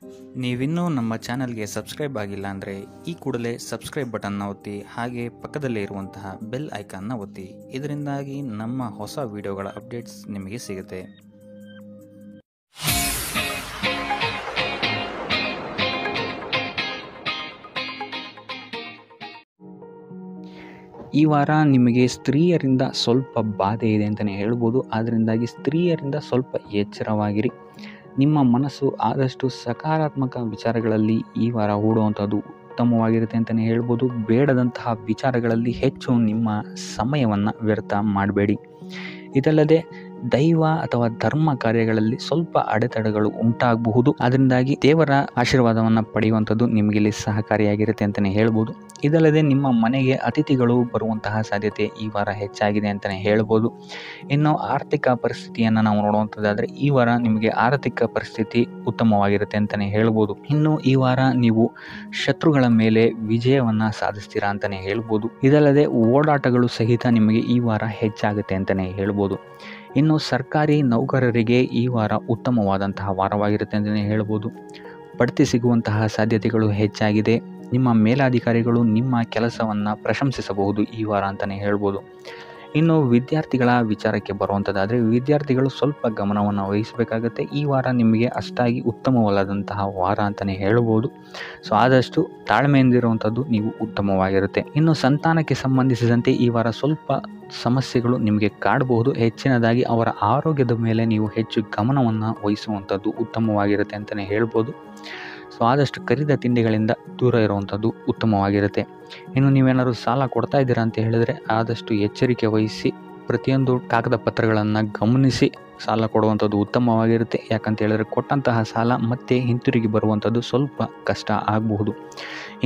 ನೀವಿನ್ನೂ ನಮ್ಮ ಚಾನಲ್ಗೆ ಸಬ್ಸ್ಕ್ರೈಬ್ ಆಗಿಲ್ಲ ಅಂದರೆ ಈ ಕೂಡಲೇ ಸಬ್ಸ್ಕ್ರೈಬ್ ಬಟನ್ನ ಒತ್ತಿ, ಹಾಗೆ ಪಕ್ಕದಲ್ಲೇ ಇರುವಂತಹ ಬೆಲ್ ಐಕಾನ್ನ ಒತ್ತಿ. ಇದರಿಂದಾಗಿ ನಮ್ಮ ಹೊಸ ವಿಡಿಯೋಗಳ ಅಪ್ಡೇಟ್ಸ್ ನಿಮಗೆ ಸಿಗುತ್ತೆ. ಈ ವಾರ ನಿಮಗೆ ಸ್ತ್ರೀಯರಿಂದ ಸ್ವಲ್ಪ ಬಾಧೆ ಇದೆ ಅಂತಲೇ ಹೇಳ್ಬೋದು. ಅದರಿಂದಾಗಿ ಸ್ತ್ರೀಯರಿಂದ ಸ್ವಲ್ಪ ಎಚ್ಚರವಾಗಿರಿ. ನಿಮ್ಮ ಮನಸ್ಸು ಆದಷ್ಟು ಸಕಾರಾತ್ಮಕ ವಿಚಾರಗಳಲ್ಲಿ ಈ ವಾರ ಹೂಡುವಂಥದ್ದು ಉತ್ತಮವಾಗಿರುತ್ತೆ ಅಂತಲೇ ಹೇಳ್ಬೋದು. ಬೇಡದಂತಹ ವಿಚಾರಗಳಲ್ಲಿ ಹೆಚ್ಚು ನಿಮ್ಮ ಸಮಯವನ್ನು ವ್ಯರ್ಥ ಮಾಡಬೇಡಿ. ಇದಲ್ಲದೆ ದೈವ ಅಥವಾ ಧರ್ಮ ಕಾರ್ಯಗಳಲ್ಲಿ ಸ್ವಲ್ಪ ಅಡೆತಡೆಗಳು ಉಂಟಾಗಬಹುದು. ಅದರಿಂದಾಗಿ ದೇವರ ಆಶೀರ್ವಾದವನ್ನು ಪಡೆಯುವಂಥದ್ದು ನಿಮಗೆ ಇಲ್ಲಿ ಸಹಕಾರಿಯಾಗಿರುತ್ತೆ ಅಂತಲೇ ಹೇಳ್ಬೋದು. ಇದಲ್ಲದೆ ನಿಮ್ಮ ಮನೆಗೆ ಅತಿಥಿಗಳು ಬರುವಂತಹ ಸಾಧ್ಯತೆ ಈ ವಾರ ಹೆಚ್ಚಾಗಿದೆ ಅಂತಲೇ ಹೇಳ್ಬೋದು. ಇನ್ನು ಆರ್ಥಿಕ ಪರಿಸ್ಥಿತಿಯನ್ನು ನಾವು ನೋಡುವಂಥದ್ದಾದರೆ ಈ ವಾರ ನಿಮಗೆ ಆರ್ಥಿಕ ಪರಿಸ್ಥಿತಿ ಉತ್ತಮವಾಗಿರುತ್ತೆ ಅಂತಲೇ ಹೇಳ್ಬೋದು. ಇನ್ನು ಈ ವಾರ ನೀವು ಶತ್ರುಗಳ ಮೇಲೆ ವಿಜಯವನ್ನು ಸಾಧಿಸ್ತೀರಾ ಅಂತಲೇ ಹೇಳ್ಬೋದು. ಇದಲ್ಲದೆ ಓಡಾಟಗಳು ಸಹಿತ ನಿಮಗೆ ಈ ವಾರ ಹೆಚ್ಚಾಗುತ್ತೆ ಅಂತಲೇ ಹೇಳ್ಬೋದು. ಇನ್ನು ಸರ್ಕಾರಿ ನೌಕರರಿಗೆ ಈ ವಾರ ಉತ್ತಮವಾದಂತಹ ವಾರವಾಗಿರುತ್ತೆ ಅಂತಲೇ ಹೇಳ್ಬೋದು. ಬಡ್ತಿ ಸಿಗುವಂತಹ ಸಾಧ್ಯತೆಗಳು ಹೆಚ್ಚಾಗಿದೆ. ನಿಮ್ಮ ಮೇಲಾಧಿಕಾರಿಗಳು ನಿಮ್ಮ ಕೆಲಸವನ್ನು ಪ್ರಶಂಸಿಸಬಹುದು ಈ ವಾರ ಅಂತಲೇ ಹೇಳ್ಬೋದು. ಇನ್ನು ವಿದ್ಯಾರ್ಥಿಗಳ ವಿಚಾರಕ್ಕೆ ಬರುವಂಥದ್ದಾದರೆ ವಿದ್ಯಾರ್ಥಿಗಳು ಸ್ವಲ್ಪ ಗಮನವನ್ನು ವಹಿಸಬೇಕಾಗುತ್ತೆ. ಈ ವಾರ ನಿಮಗೆ ಅಷ್ಟಾಗಿ ಉತ್ತಮವಲ್ಲದಂತಹ ವಾರ ಅಂತಲೇ ಹೇಳ್ಬೋದು. ಸೊ ಆದಷ್ಟು ತಾಳ್ಮೆಯಿಂದಿರುವಂಥದ್ದು ನೀವು ಉತ್ತಮವಾಗಿರುತ್ತೆ. ಇನ್ನು ಸಂತಾನಕ್ಕೆ ಸಂಬಂಧಿಸಿದಂತೆ ಈ ವಾರ ಸ್ವಲ್ಪ ಸಮಸ್ಯೆಗಳು ನಿಮಗೆ ಕಾಡಬಹುದು. ಹೆಚ್ಚಿನದಾಗಿ ಅವರ ಆರೋಗ್ಯದ ಮೇಲೆ ನೀವು ಹೆಚ್ಚು ಗಮನವನ್ನು ವಹಿಸುವಂಥದ್ದು ಉತ್ತಮವಾಗಿರುತ್ತೆ ಅಂತಲೇ ಹೇಳ್ಬೋದು. ಸೊ ಆದಷ್ಟು ಕರಿದ ತಿಂಡಿಗಳಿಂದ ದೂರ ಇರುವಂಥದ್ದು ಉತ್ತಮವಾಗಿರುತ್ತೆ. ಇನ್ನು ನೀವೇನಾದ್ರು ಸಾಲ ಕೊಡ್ತಾ ಇದ್ದೀರಾ ಅಂತ ಹೇಳಿದರೆ ಆದಷ್ಟು ಎಚ್ಚರಿಕೆ ವಹಿಸಿ ಪ್ರತಿಯೊಂದು ಕಾಗದ ಪತ್ರಗಳನ್ನು ಗಮನಿಸಿ ಸಾಲ ಕೊಡುವಂಥದ್ದು ಉತ್ತಮವಾಗಿರುತ್ತೆ. ಯಾಕಂತ ಹೇಳಿದ್ರೆ ಕೊಟ್ಟಂತಹ ಸಾಲ ಮತ್ತೆ ಹಿಂತಿರುಗಿ ಬರುವಂಥದ್ದು ಸ್ವಲ್ಪ ಕಷ್ಟ ಆಗಬಹುದು.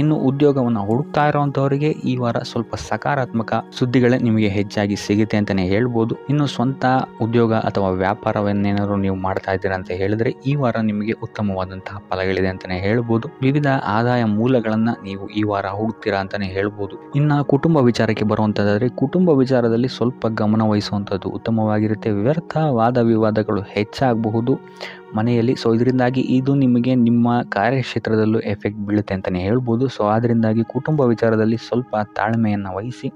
ಇನ್ನು ಉದ್ಯೋಗವನ್ನು ಹುಡುಕ್ತಾ ಇರೋವಂಥವರಿಗೆ ಈ ವಾರ ಸ್ವಲ್ಪ ಸಕಾರಾತ್ಮಕ ಸುದ್ದಿಗಳೇ ನಿಮಗೆ ಹೆಚ್ಚಾಗಿ ಸಿಗುತ್ತೆ ಅಂತಲೇ ಹೇಳ್ಬೋದು. ಇನ್ನು ಸ್ವಂತ ಉದ್ಯೋಗ ಅಥವಾ ವ್ಯಾಪಾರವನ್ನೇನಾದ್ರು ನೀವು ಮಾಡ್ತಾ ಇದ್ದೀರಾ ಅಂತ ಹೇಳಿದರೆ ಈ ವಾರ ನಿಮಗೆ ಉತ್ತಮವಾದಂತಹ ಫಲಗಳಿದೆ ಅಂತಲೇ ಹೇಳ್ಬೋದು. ವಿವಿಧ ಆದಾಯ ಮೂಲಗಳನ್ನು ನೀವು ಈ ವಾರ ಹುಡುಕ್ತೀರಾ ಅಂತಲೇ ಹೇಳ್ಬೋದು. ಇನ್ನು ಕುಟುಂಬ ವಿಚಾರಕ್ಕೆ ಬರುವಂಥದ್ದಾದರೆ ಕುಟುಂಬ ವಿಚಾರದಲ್ಲಿ ಸ್ವಲ್ಪ ಗಮನ ವಹಿಸುವಂಥದ್ದು ಉತ್ತಮವಾಗಿರುತ್ತೆ. ವ್ಯರ್ಥ ವಾದ ವಿವಾದಗಳು ಹೆಚ್ಚಾಗಬಹುದು ಮನೆಯಲ್ಲಿ. ಸೊ ಇದರಿಂದಾಗಿ ಇದು ನಿಮಗೆ ನಿಮ್ಮ ಕಾರ್ಯಕ್ಷೇತ್ರದಲ್ಲೂ ಎಫೆಕ್ಟ್ ಬೀಳುತ್ತೆ ಅಂತಲೇ ಹೇಳ್ಬೋದು. ಸೊ ಅದರಿಂದಾಗಿ ಕುಟುಂಬ ವಿಚಾರದಲ್ಲಿ ಸ್ವಲ್ಪ ತಾಳ್ಮೆಯನ್ನು ವಹಿಸಿ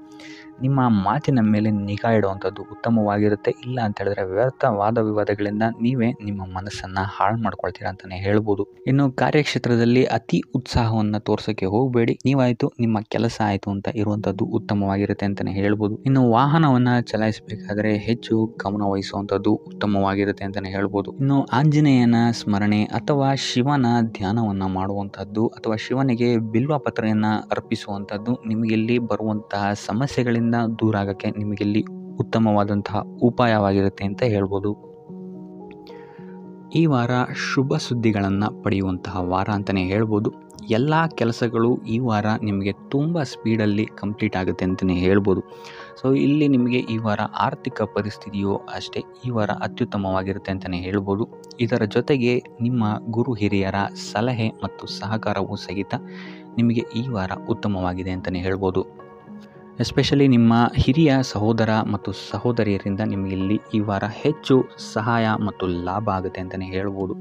ನಿಮ್ಮ ಮಾತಿನ ಮೇಲೆ ನಿಗಾ ಇಡುವಂಥದ್ದು ಉತ್ತಮವಾಗಿರುತ್ತೆ. ಇಲ್ಲ ಅಂತ ಹೇಳಿದ್ರೆ ವ್ಯರ್ಥ ವಾದ ವಿವಾದಗಳಿಂದ ನೀವೇ ನಿಮ್ಮ ಮನಸ್ಸನ್ನು ಹಾಳು ಮಾಡ್ಕೊಳ್ತೀರಾ ಅಂತಲೇ ಹೇಳ್ಬೋದು. ಇನ್ನು ಕಾರ್ಯಕ್ಷೇತ್ರದಲ್ಲಿ ಅತಿ ಉತ್ಸಾಹವನ್ನು ತೋರ್ಸೋಕ್ಕೆ ಹೋಗಬೇಡಿ. ನೀವಾಯಿತು ನಿಮ್ಮ ಕೆಲಸ ಆಯಿತು ಅಂತ ಇರುವಂಥದ್ದು ಉತ್ತಮವಾಗಿರುತ್ತೆ ಅಂತಲೇ ಹೇಳ್ಬೋದು. ಇನ್ನು ವಾಹನವನ್ನು ಚಲಾಯಿಸಬೇಕಾದ್ರೆ ಹೆಚ್ಚು ಗಮನ ವಹಿಸುವಂಥದ್ದು ಉತ್ತಮವಾಗಿರುತ್ತೆ ಅಂತಲೇ ಹೇಳ್ಬೋದು. ಇನ್ನು ಆಂಜನೇಯನ ಸ್ಮರಣೆ ಅಥವಾ ಶಿವನ ಧ್ಯಾನವನ್ನು ಮಾಡುವಂಥದ್ದು ಅಥವಾ ಶಿವನಿಗೆ ಬಿಲ್ವ ಪತ್ರೆಯನ್ನು ಅರ್ಪಿಸುವಂಥದ್ದು ನಿಮಗಿಲ್ಲಿ ಬರುವಂತಹ ಸಮಸ್ಯೆಗಳಿಂದ ದೂರ ಆಗೋಕ್ಕೆ ನಿಮಗಿಲ್ಲಿ ಉತ್ತಮವಾದಂತಹ ಉಪಾಯವಾಗಿರುತ್ತೆ ಅಂತ ಹೇಳ್ಬೋದು. ಈ ವಾರ ಶುಭ ಸುದ್ದಿಗಳನ್ನು ಪಡೆಯುವಂತಹ ವಾರ ಅಂತಲೇ ಹೇಳ್ಬೋದು. ಎಲ್ಲ ಕೆಲಸಗಳು ಈ ವಾರ ನಿಮಗೆ ತುಂಬ ಸ್ಪೀಡಲ್ಲಿ ಕಂಪ್ಲೀಟ್ ಆಗುತ್ತೆ ಅಂತಲೇ ಹೇಳ್ಬೋದು. ಸೊ ಇಲ್ಲಿ ನಿಮಗೆ ಈ ವಾರ ಆರ್ಥಿಕ ಪರಿಸ್ಥಿತಿಯು ಅಷ್ಟೇ ಈ ವಾರ ಅತ್ಯುತ್ತಮವಾಗಿರುತ್ತೆ ಅಂತಲೇ ಹೇಳ್ಬೋದು. ಇದರ ಜೊತೆಗೆ ನಿಮ್ಮ ಗುರು ಹಿರಿಯರ ಸಲಹೆ ಮತ್ತು ಸಹಕಾರವೂ ಸಹಿತ ನಿಮಗೆ ಈ ವಾರ ಉತ್ತಮವಾಗಿದೆ ಅಂತಲೇ ಹೇಳ್ಬೋದು. ಎಸ್ಪೆಷಲಿ ನಿಮ್ಮ ಹಿರಿಯ ಸಹೋದರ ಮತ್ತು ಸಹೋದರಿಯರಿಂದ ನಿಮಗಿಲ್ಲಿ ಈ ವಾರ ಹೆಚ್ಚು ಸಹಾಯ ಮತ್ತು ಲಾಭ ಆಗುತ್ತೆ ಅಂತಲೇ ಹೇಳ್ಬೋದು.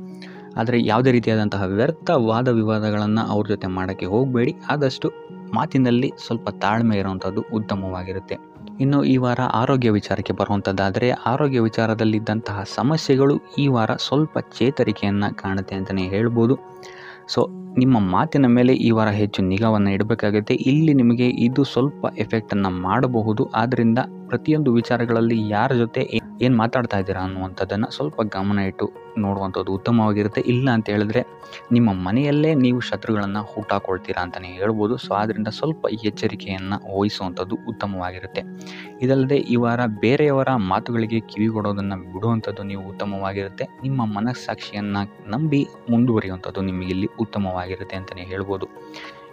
ಆದರೆ ಯಾವುದೇ ರೀತಿಯಾದಂತಹ ವ್ಯರ್ಥ ವಾದ ವಿವಾದಗಳನ್ನು ಅವ್ರ ಜೊತೆ ಮಾಡೋಕ್ಕೆ ಹೋಗಬೇಡಿ. ಆದಷ್ಟು ಮಾತಿನಲ್ಲಿ ಸ್ವಲ್ಪ ತಾಳ್ಮೆ ಇರುವಂಥದ್ದು ಉತ್ತಮವಾಗಿರುತ್ತೆ. ಇನ್ನು ಈ ವಾರ ಆರೋಗ್ಯ ವಿಚಾರಕ್ಕೆ ಬರುವಂಥದ್ದಾದರೆ ಆರೋಗ್ಯ ವಿಚಾರದಲ್ಲಿದ್ದಂತಹ ಸಮಸ್ಯೆಗಳು ಈ ವಾರ ಸ್ವಲ್ಪ ಚೇತರಿಕೆಯನ್ನು ಕಾಣುತ್ತೆ ಅಂತಲೇ ಹೇಳ್ಬೋದು. ಸೊ ನಿಮ್ಮ ಮಾತಿನ ಮೇಲೆ ಈ ವಾರ ಹೆಚ್ಚು ನಿಗಾವನ್ನು ಇಡಬೇಕಾಗುತ್ತೆ. ಇಲ್ಲಿ ನಿಮಗೆ ಇದು ಸ್ವಲ್ಪ ಎಫೆಕ್ಟನ್ನು ಮಾಡಬಹುದು. ಆದ್ದರಿಂದ ಪ್ರತಿಯೊಂದು ವಿಚಾರಗಳಲ್ಲಿ ಯಾರ ಜೊತೆ ಏನು ಮಾತಾಡ್ತಾ ಇದ್ದೀರಾ ಅನ್ನುವಂಥದ್ದನ್ನು ಸ್ವಲ್ಪ ಗಮನ ಇಟ್ಟು ನೋಡುವಂಥದ್ದು ಉತ್ತಮವಾಗಿರುತ್ತೆ. ಇಲ್ಲ ಅಂತ ಹೇಳಿದ್ರೆ ನಿಮ್ಮ ಮನೆಯಲ್ಲೇ ನೀವು ಶತ್ರುಗಳನ್ನು ಹುಟ್ಟಾಕೊಳ್ತೀರಾ ಅಂತಲೇ ಹೇಳ್ಬೋದು. ಸೊ ಆದ್ದರಿಂದ ಸ್ವಲ್ಪ ಎಚ್ಚರಿಕೆಯನ್ನು ವಹಿಸುವಂಥದ್ದು ಉತ್ತಮವಾಗಿರುತ್ತೆ. ಇದಲ್ಲದೆ ಈ ವಾರ ಬೇರೆಯವರ ಮಾತುಗಳಿಗೆ ಕಿವಿಗೊಡೋದನ್ನು ಬಿಡುವಂಥದ್ದು ನೀವು ಉತ್ತಮವಾಗಿರುತ್ತೆ. ನಿಮ್ಮ ಮನಸ್ಸಾಕ್ಷಿಯನ್ನು ನಂಬಿ ಮುಂದುವರಿಯುವಂಥದ್ದು ನಿಮಗಿಲ್ಲಿ ಉತ್ತಮವಾಗಿರುತ್ತೆ ಅಂತಲೇ ಹೇಳ್ಬೋದು.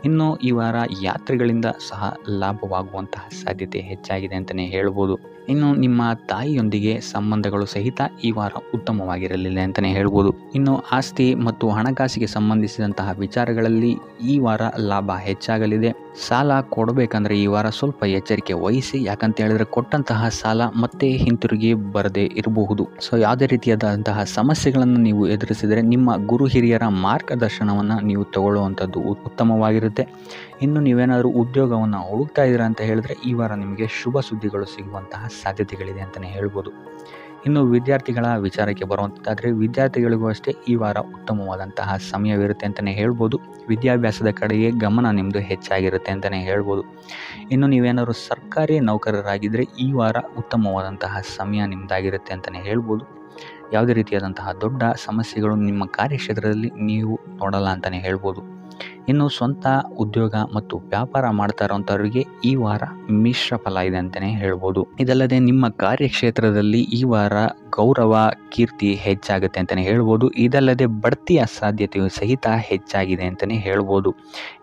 ಇನ್ನು ಈ ವಾರ ಯಾತ್ರೆಗಳಿಂದ ಸಹ ಲಾಭವಾಗುವಂತಹ ಸಾಧ್ಯತೆ ಹೆಚ್ಚಾಗಿದೆ ಅಂತಲೇ ಹೇಳ್ಬೋದು. ಇನ್ನು ನಿಮ್ಮ ತಾಯಿಯೊಂದಿಗೆ ಸಂಬಂಧಗಳು ಸಹಿತ ಈ ವಾರ ಉತ್ತಮವಾಗಿರಲಿಲ್ಲ ಅಂತಲೇ ಹೇಳ್ಬೋದು. ಇನ್ನು ಆಸ್ತಿ ಮತ್ತು ಹಣಕಾಸಿಗೆ ಸಂಬಂಧಿಸಿದಂತಹ ವಿಚಾರಗಳಲ್ಲಿ ಈ ವಾರ ಲಾಭ ಹೆಚ್ಚಾಗಲಿದೆ. ಸಾಲ ಕೊಡಬೇಕಂದ್ರೆ ಈ ವಾರ ಸ್ವಲ್ಪ ಎಚ್ಚರಿಕೆ ವಹಿಸಿ, ಯಾಕಂತ ಹೇಳಿದ್ರೆ ಕೊಟ್ಟಂತಹ ಸಾಲ ಮತ್ತೆ ಹಿಂತಿರುಗಿ ಬರದೇ ಇರಬಹುದು. ಸೊ ಯಾವುದೇ ರೀತಿಯಾದಂತಹ ಸಮಸ್ಯೆಗಳನ್ನು ನೀವು ಎದುರಿಸಿದರೆ ನಿಮ್ಮ ಗುರು ಹಿರಿಯರ ಮಾರ್ಗದರ್ಶನವನ್ನು ನೀವು ತಗೊಳ್ಳುವಂಥದ್ದು ಉತ್ತಮವಾಗಿರುತ್ತೆ. ಇನ್ನು ನೀವೇನಾದರೂ ಉದ್ಯೋಗವನ್ನು ಹುಡುಕ್ತಾ ಇದ್ದೀರಾ ಅಂತ ಹೇಳಿದ್ರೆ ಈ ವಾರ ನಿಮಗೆ ಶುಭ ಸುದ್ದಿಗಳು ಸಿಗುವಂತಹ ಸಾಧ್ಯತೆಗಳಿದೆ ಅಂತಲೇ ಹೇಳ್ಬೋದು. ಇನ್ನು ವಿದ್ಯಾರ್ಥಿಗಳ ವಿಚಾರಕ್ಕೆ ಬರುವಂಥದ್ದಾದರೆ ವಿದ್ಯಾರ್ಥಿಗಳಿಗೂ ಅಷ್ಟೇ ಈ ವಾರ ಉತ್ತಮವಾದಂತಹ ಸಮಯವಿರುತ್ತೆ ಅಂತಲೇ ಹೇಳ್ಬೋದು. ವಿದ್ಯಾಭ್ಯಾಸದ ಕಡೆಗೆ ಗಮನ ನಿಮ್ಮದು ಹೆಚ್ಚಾಗಿರುತ್ತೆ ಅಂತಲೇ ಹೇಳ್ಬೋದು. ಇನ್ನು ನೀವೇನಾದರೂ ಸರ್ಕಾರಿ ನೌಕರರಾಗಿದ್ದರೆ ಈ ವಾರ ಉತ್ತಮವಾದಂತಹ ಸಮಯ ನಿಮ್ಮದಾಗಿರುತ್ತೆ ಅಂತಲೇ ಹೇಳ್ಬೋದು. ಯಾವುದೇ ರೀತಿಯಾದಂತಹ ದೊಡ್ಡ ಸಮಸ್ಯೆಗಳು ನಿಮ್ಮ ಕಾರ್ಯಕ್ಷೇತ್ರದಲ್ಲಿ ನೀವು ನೋಡಲ್ಲ ಅಂತಲೇ ಹೇಳ್ಬೋದು. ಇನ್ನು ಸ್ವಂತ ಉದ್ಯೋಗ ಮತ್ತು ವ್ಯಾಪಾರ ಮಾಡ್ತಾ ಇರೋಂಥವ್ರಿಗೆ ಈ ವಾರ ಮಿಶ್ರ ಫಲ ಇದೆ ಅಂತಲೇ ಹೇಳ್ಬೋದು. ಇದಲ್ಲದೆ ನಿಮ್ಮ ಕಾರ್ಯಕ್ಷೇತ್ರದಲ್ಲಿ ಈ ವಾರ ಗೌರವ ಕೀರ್ತಿ ಹೆಚ್ಚಾಗುತ್ತೆ ಅಂತಲೇ ಹೇಳ್ಬೋದು. ಇದಲ್ಲದೆ ಬಡ್ತಿಯ ಸಾಧ್ಯತೆಯು ಸಹಿತ ಹೆಚ್ಚಾಗಿದೆ ಅಂತಲೇ ಹೇಳ್ಬೋದು.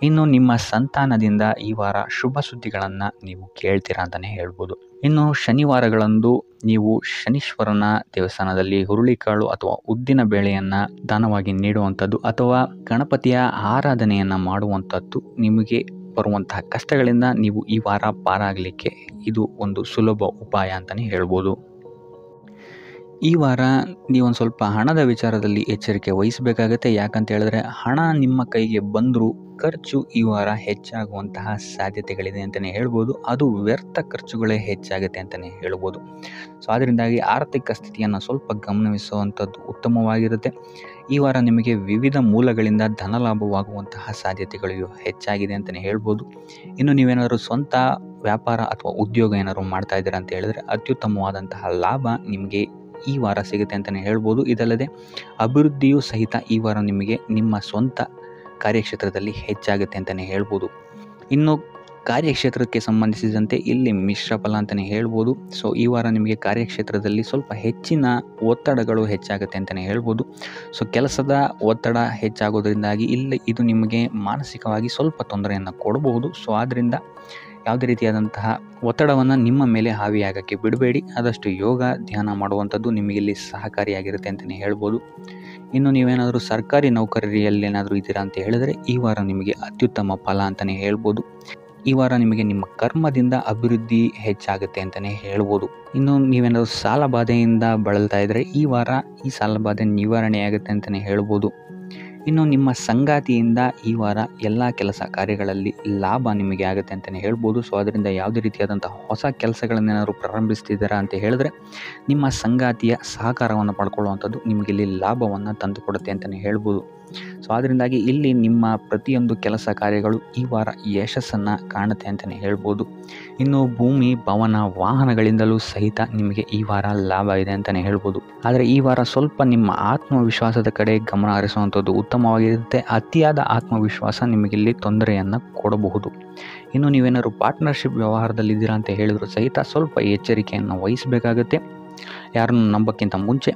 ಇನ್ನು ನಿಮ್ಮ ಸಂತಾನದಿಂದ ಈ ವಾರ ಶುಭ ಸುದ್ದಿಗಳನ್ನು ನೀವು ಕೇಳ್ತೀರಾ ಅಂತಲೇ ಹೇಳ್ಬೋದು. ಇನ್ನು ಶನಿವಾರಗಳಂದು ನೀವು ಶನೀಶ್ವರನ ದೇವಸ್ಥಾನದಲ್ಲಿ ಹುರುಳಿಕಾಳು ಅಥವಾ ಉದ್ದಿನ ಬೇಳೆಯನ್ನು ದಾನವಾಗಿ ನೀಡುವಂಥದ್ದು ಅಥವಾ ಗಣಪತಿಯ ಆರಾಧನೆಯನ್ನು ಮಾಡುವಂಥದ್ದು ನಿಮಗೆ ಬರುವಂತಹ ಕಷ್ಟಗಳಿಂದ ನೀವು ಈ ವಾರ ಪಾರಾಗಲಿಕ್ಕೆ ಇದು ಒಂದು ಸುಲಭ ಉಪಾಯ ಅಂತಲೇ ಹೇಳ್ಬೋದು. ಈ ವಾರ ನೀವೊಂದು ಸ್ವಲ್ಪ ಹಣದ ವಿಚಾರದಲ್ಲಿ ಎಚ್ಚರಿಕೆ ವಹಿಸಬೇಕಾಗತ್ತೆ. ಯಾಕಂತ ಹೇಳಿದ್ರೆ ಹಣ ನಿಮ್ಮ ಕೈಗೆ ಬಂದರೂ ಖರ್ಚು ಈ ವಾರ ಹೆಚ್ಚಾಗುವಂತಹ ಸಾಧ್ಯತೆಗಳಿದೆ ಅಂತಲೇ ಹೇಳ್ಬೋದು. ಅದು ವ್ಯರ್ಥ ಖರ್ಚುಗಳೇ ಹೆಚ್ಚಾಗುತ್ತೆ ಅಂತಲೇ ಹೇಳ್ಬೋದು. ಸೊ ಅದರಿಂದಾಗಿ ಆರ್ಥಿಕ ಸ್ಥಿತಿಯನ್ನು ಸ್ವಲ್ಪ ಗಮನಿಸುವಂಥದ್ದು ಉತ್ತಮವಾಗಿರುತ್ತೆ. ಈ ವಾರ ನಿಮಗೆ ವಿವಿಧ ಮೂಲಗಳಿಂದ ಧನಲಾಭವಾಗುವಂತಹ ಸಾಧ್ಯತೆಗಳು ಹೆಚ್ಚಾಗಿದೆ ಅಂತಲೇ ಹೇಳ್ಬೋದು. ಇನ್ನು ನೀವೇನಾದರೂ ಸ್ವಂತ ವ್ಯಾಪಾರ ಅಥವಾ ಉದ್ಯೋಗ ಏನಾದರೂ ಮಾಡ್ತಾ ಇದ್ದೀರಾ ಅಂತ ಹೇಳಿದ್ರೆ ಅತ್ಯುತ್ತಮವಾದಂತಹ ಲಾಭ ನಿಮಗೆ ಈ ವಾರ ಸಿಗುತ್ತೆ ಅಂತಲೇ ಹೇಳ್ಬೋದು. ಇದಲ್ಲದೆ ಅಭಿವೃದ್ಧಿಯೂ ಸಹಿತ ಈ ವಾರ ನಿಮಗೆ ನಿಮ್ಮ ಸ್ವಂತ ಕಾರ್ಯಕ್ಷೇತ್ರದಲ್ಲಿ ಹೆಚ್ಚಾಗುತ್ತೆ ಅಂತಲೇ ಹೇಳ್ಬೋದು. ಇನ್ನು ಕಾರ್ಯಕ್ಷೇತ್ರಕ್ಕೆ ಸಂಬಂಧಿಸಿದಂತೆ ಇಲ್ಲಿ ಮಿಶ್ರ ಫಲ ಅಂತಲೇ ಹೇಳ್ಬೋದು. ಸೊ ಈ ವಾರ ನಿಮಗೆ ಕಾರ್ಯಕ್ಷೇತ್ರದಲ್ಲಿ ಸ್ವಲ್ಪ ಹೆಚ್ಚಿನ ಒತ್ತಡಗಳು ಹೆಚ್ಚಾಗುತ್ತೆ ಅಂತಲೇ ಹೇಳ್ಬೋದು. ಸೊ ಕೆಲಸದ ಒತ್ತಡ ಹೆಚ್ಚಾಗೋದ್ರಿಂದಾಗಿ ಇಲ್ಲಿ ಇದು ನಿಮಗೆ ಮಾನಸಿಕವಾಗಿ ಸ್ವಲ್ಪ ತೊಂದರೆಯನ್ನು ಕೊಡಬಹುದು. ಸೊ ಆದ್ದರಿಂದ ಯಾವುದೇ ರೀತಿಯಾದಂತಹ ಒತ್ತಡವನ್ನು ನಿಮ್ಮ ಮೇಲೆ ಹಾವಿಯಾಗಕ್ಕೆ ಬಿಡಬೇಡಿ. ಆದಷ್ಟು ಯೋಗ ಧ್ಯಾನ ಮಾಡುವಂಥದ್ದು ನಿಮಗಿಲ್ಲಿ ಸಹಕಾರಿಯಾಗಿರುತ್ತೆ ಅಂತಲೇ ಹೇಳ್ಬೋದು. ಇನ್ನು ನೀವೇನಾದರೂ ಸರ್ಕಾರಿ ನೌಕರಿಯಲ್ಲಿ ಏನಾದರೂ ಇದ್ದೀರಾ ಅಂತ ಹೇಳಿದರೆ ಈ ವಾರ ನಿಮಗೆ ಅತ್ಯುತ್ತಮ ಫಲ ಅಂತಲೇ ಹೇಳ್ಬೋದು. ಈ ವಾರ ನಿಮಗೆ ನಿಮ್ಮ ಕರ್ಮದಿಂದ ಅಭಿವೃದ್ಧಿ ಹೆಚ್ಚಾಗುತ್ತೆ ಅಂತಲೇ ಹೇಳ್ಬೋದು. ಇನ್ನು ನೀವೇನಾದರೂ ಸಾಲ ಬಾಧೆಯಿಂದ ಬಳಲ್ತಾ ಇದ್ದರೆ ಈ ವಾರ ಈ ಸಾಲ ಬಾಧೆ ನಿವಾರಣೆಯಾಗುತ್ತೆ ಅಂತಲೇ ಹೇಳ್ಬೋದು. ಇನ್ನು ನಿಮ್ಮ ಸಂಗಾತಿಯಿಂದ ಈ ವಾರ ಎಲ್ಲ ಕೆಲಸ ಕಾರ್ಯಗಳಲ್ಲಿ ಲಾಭ ನಿಮಗೆ ಆಗುತ್ತೆ ಅಂತಲೇ ಹೇಳ್ಬೋದು. ಸೊ ಅದರಿಂದ ಯಾವುದೇ ರೀತಿಯಾದಂಥ ಹೊಸ ಕೆಲಸಗಳನ್ನೇನಾದರೂ ಪ್ರಾರಂಭಿಸ್ತಿದ್ದೀರಾ ಅಂತ ಹೇಳಿದ್ರೆ ನಿಮ್ಮ ಸಂಗಾತಿಯ ಸಹಕಾರವನ್ನು ಪಡ್ಕೊಳ್ಳುವಂಥದ್ದು ನಿಮಗಿಲ್ಲಿ ಲಾಭವನ್ನು ತಂದುಕೊಡುತ್ತೆ ಅಂತಲೇ ಹೇಳ್ಬೋದು. ಸೊ ಅದರಿಂದಾಗಿ ಇಲ್ಲಿ ನಿಮ್ಮ ಪ್ರತಿಯೊಂದು ಕೆಲಸ ಕಾರ್ಯಗಳು ಈ ವಾರ ಯಶಸ್ಸನ್ನು ಕಾಣುತ್ತೆ ಅಂತಲೇ ಹೇಳ್ಬೋದು. ಇನ್ನು ಭೂಮಿ ಭವನ ವಾಹನಗಳಿಂದಲೂ ಸಹಿತ ನಿಮಗೆ ಈ ವಾರ ಲಾಭ ಇದೆ ಅಂತಲೇ ಹೇಳ್ಬೋದು. ಆದರೆ ಈ ವಾರ ಸ್ವಲ್ಪ ನಿಮ್ಮ ಆತ್ಮವಿಶ್ವಾಸದ ಕಡೆ ಗಮನ ಹರಿಸುವಂಥದ್ದು ಉತ್ತಮವಾಗಿರುತ್ತೆ. ಅತಿಯಾದ ಆತ್ಮವಿಶ್ವಾಸ ನಿಮಗಿಲ್ಲಿ ತೊಂದರೆಯನ್ನು ಕೊಡಬಹುದು. ಇನ್ನು ನೀವೇನಾದ್ರು ಪಾರ್ಟ್ನರ್ಶಿಪ್ ವ್ಯವಹಾರದಲ್ಲಿದ್ದೀರಾ ಅಂತ ಹೇಳಿದ್ರು ಸಹಿತ ಸ್ವಲ್ಪ ಎಚ್ಚರಿಕೆಯನ್ನು ವಹಿಸಬೇಕಾಗುತ್ತೆ ಯಾರನ್ನು ನಂಬೋಕ್ಕಿಂತ ಮುಂಚೆ.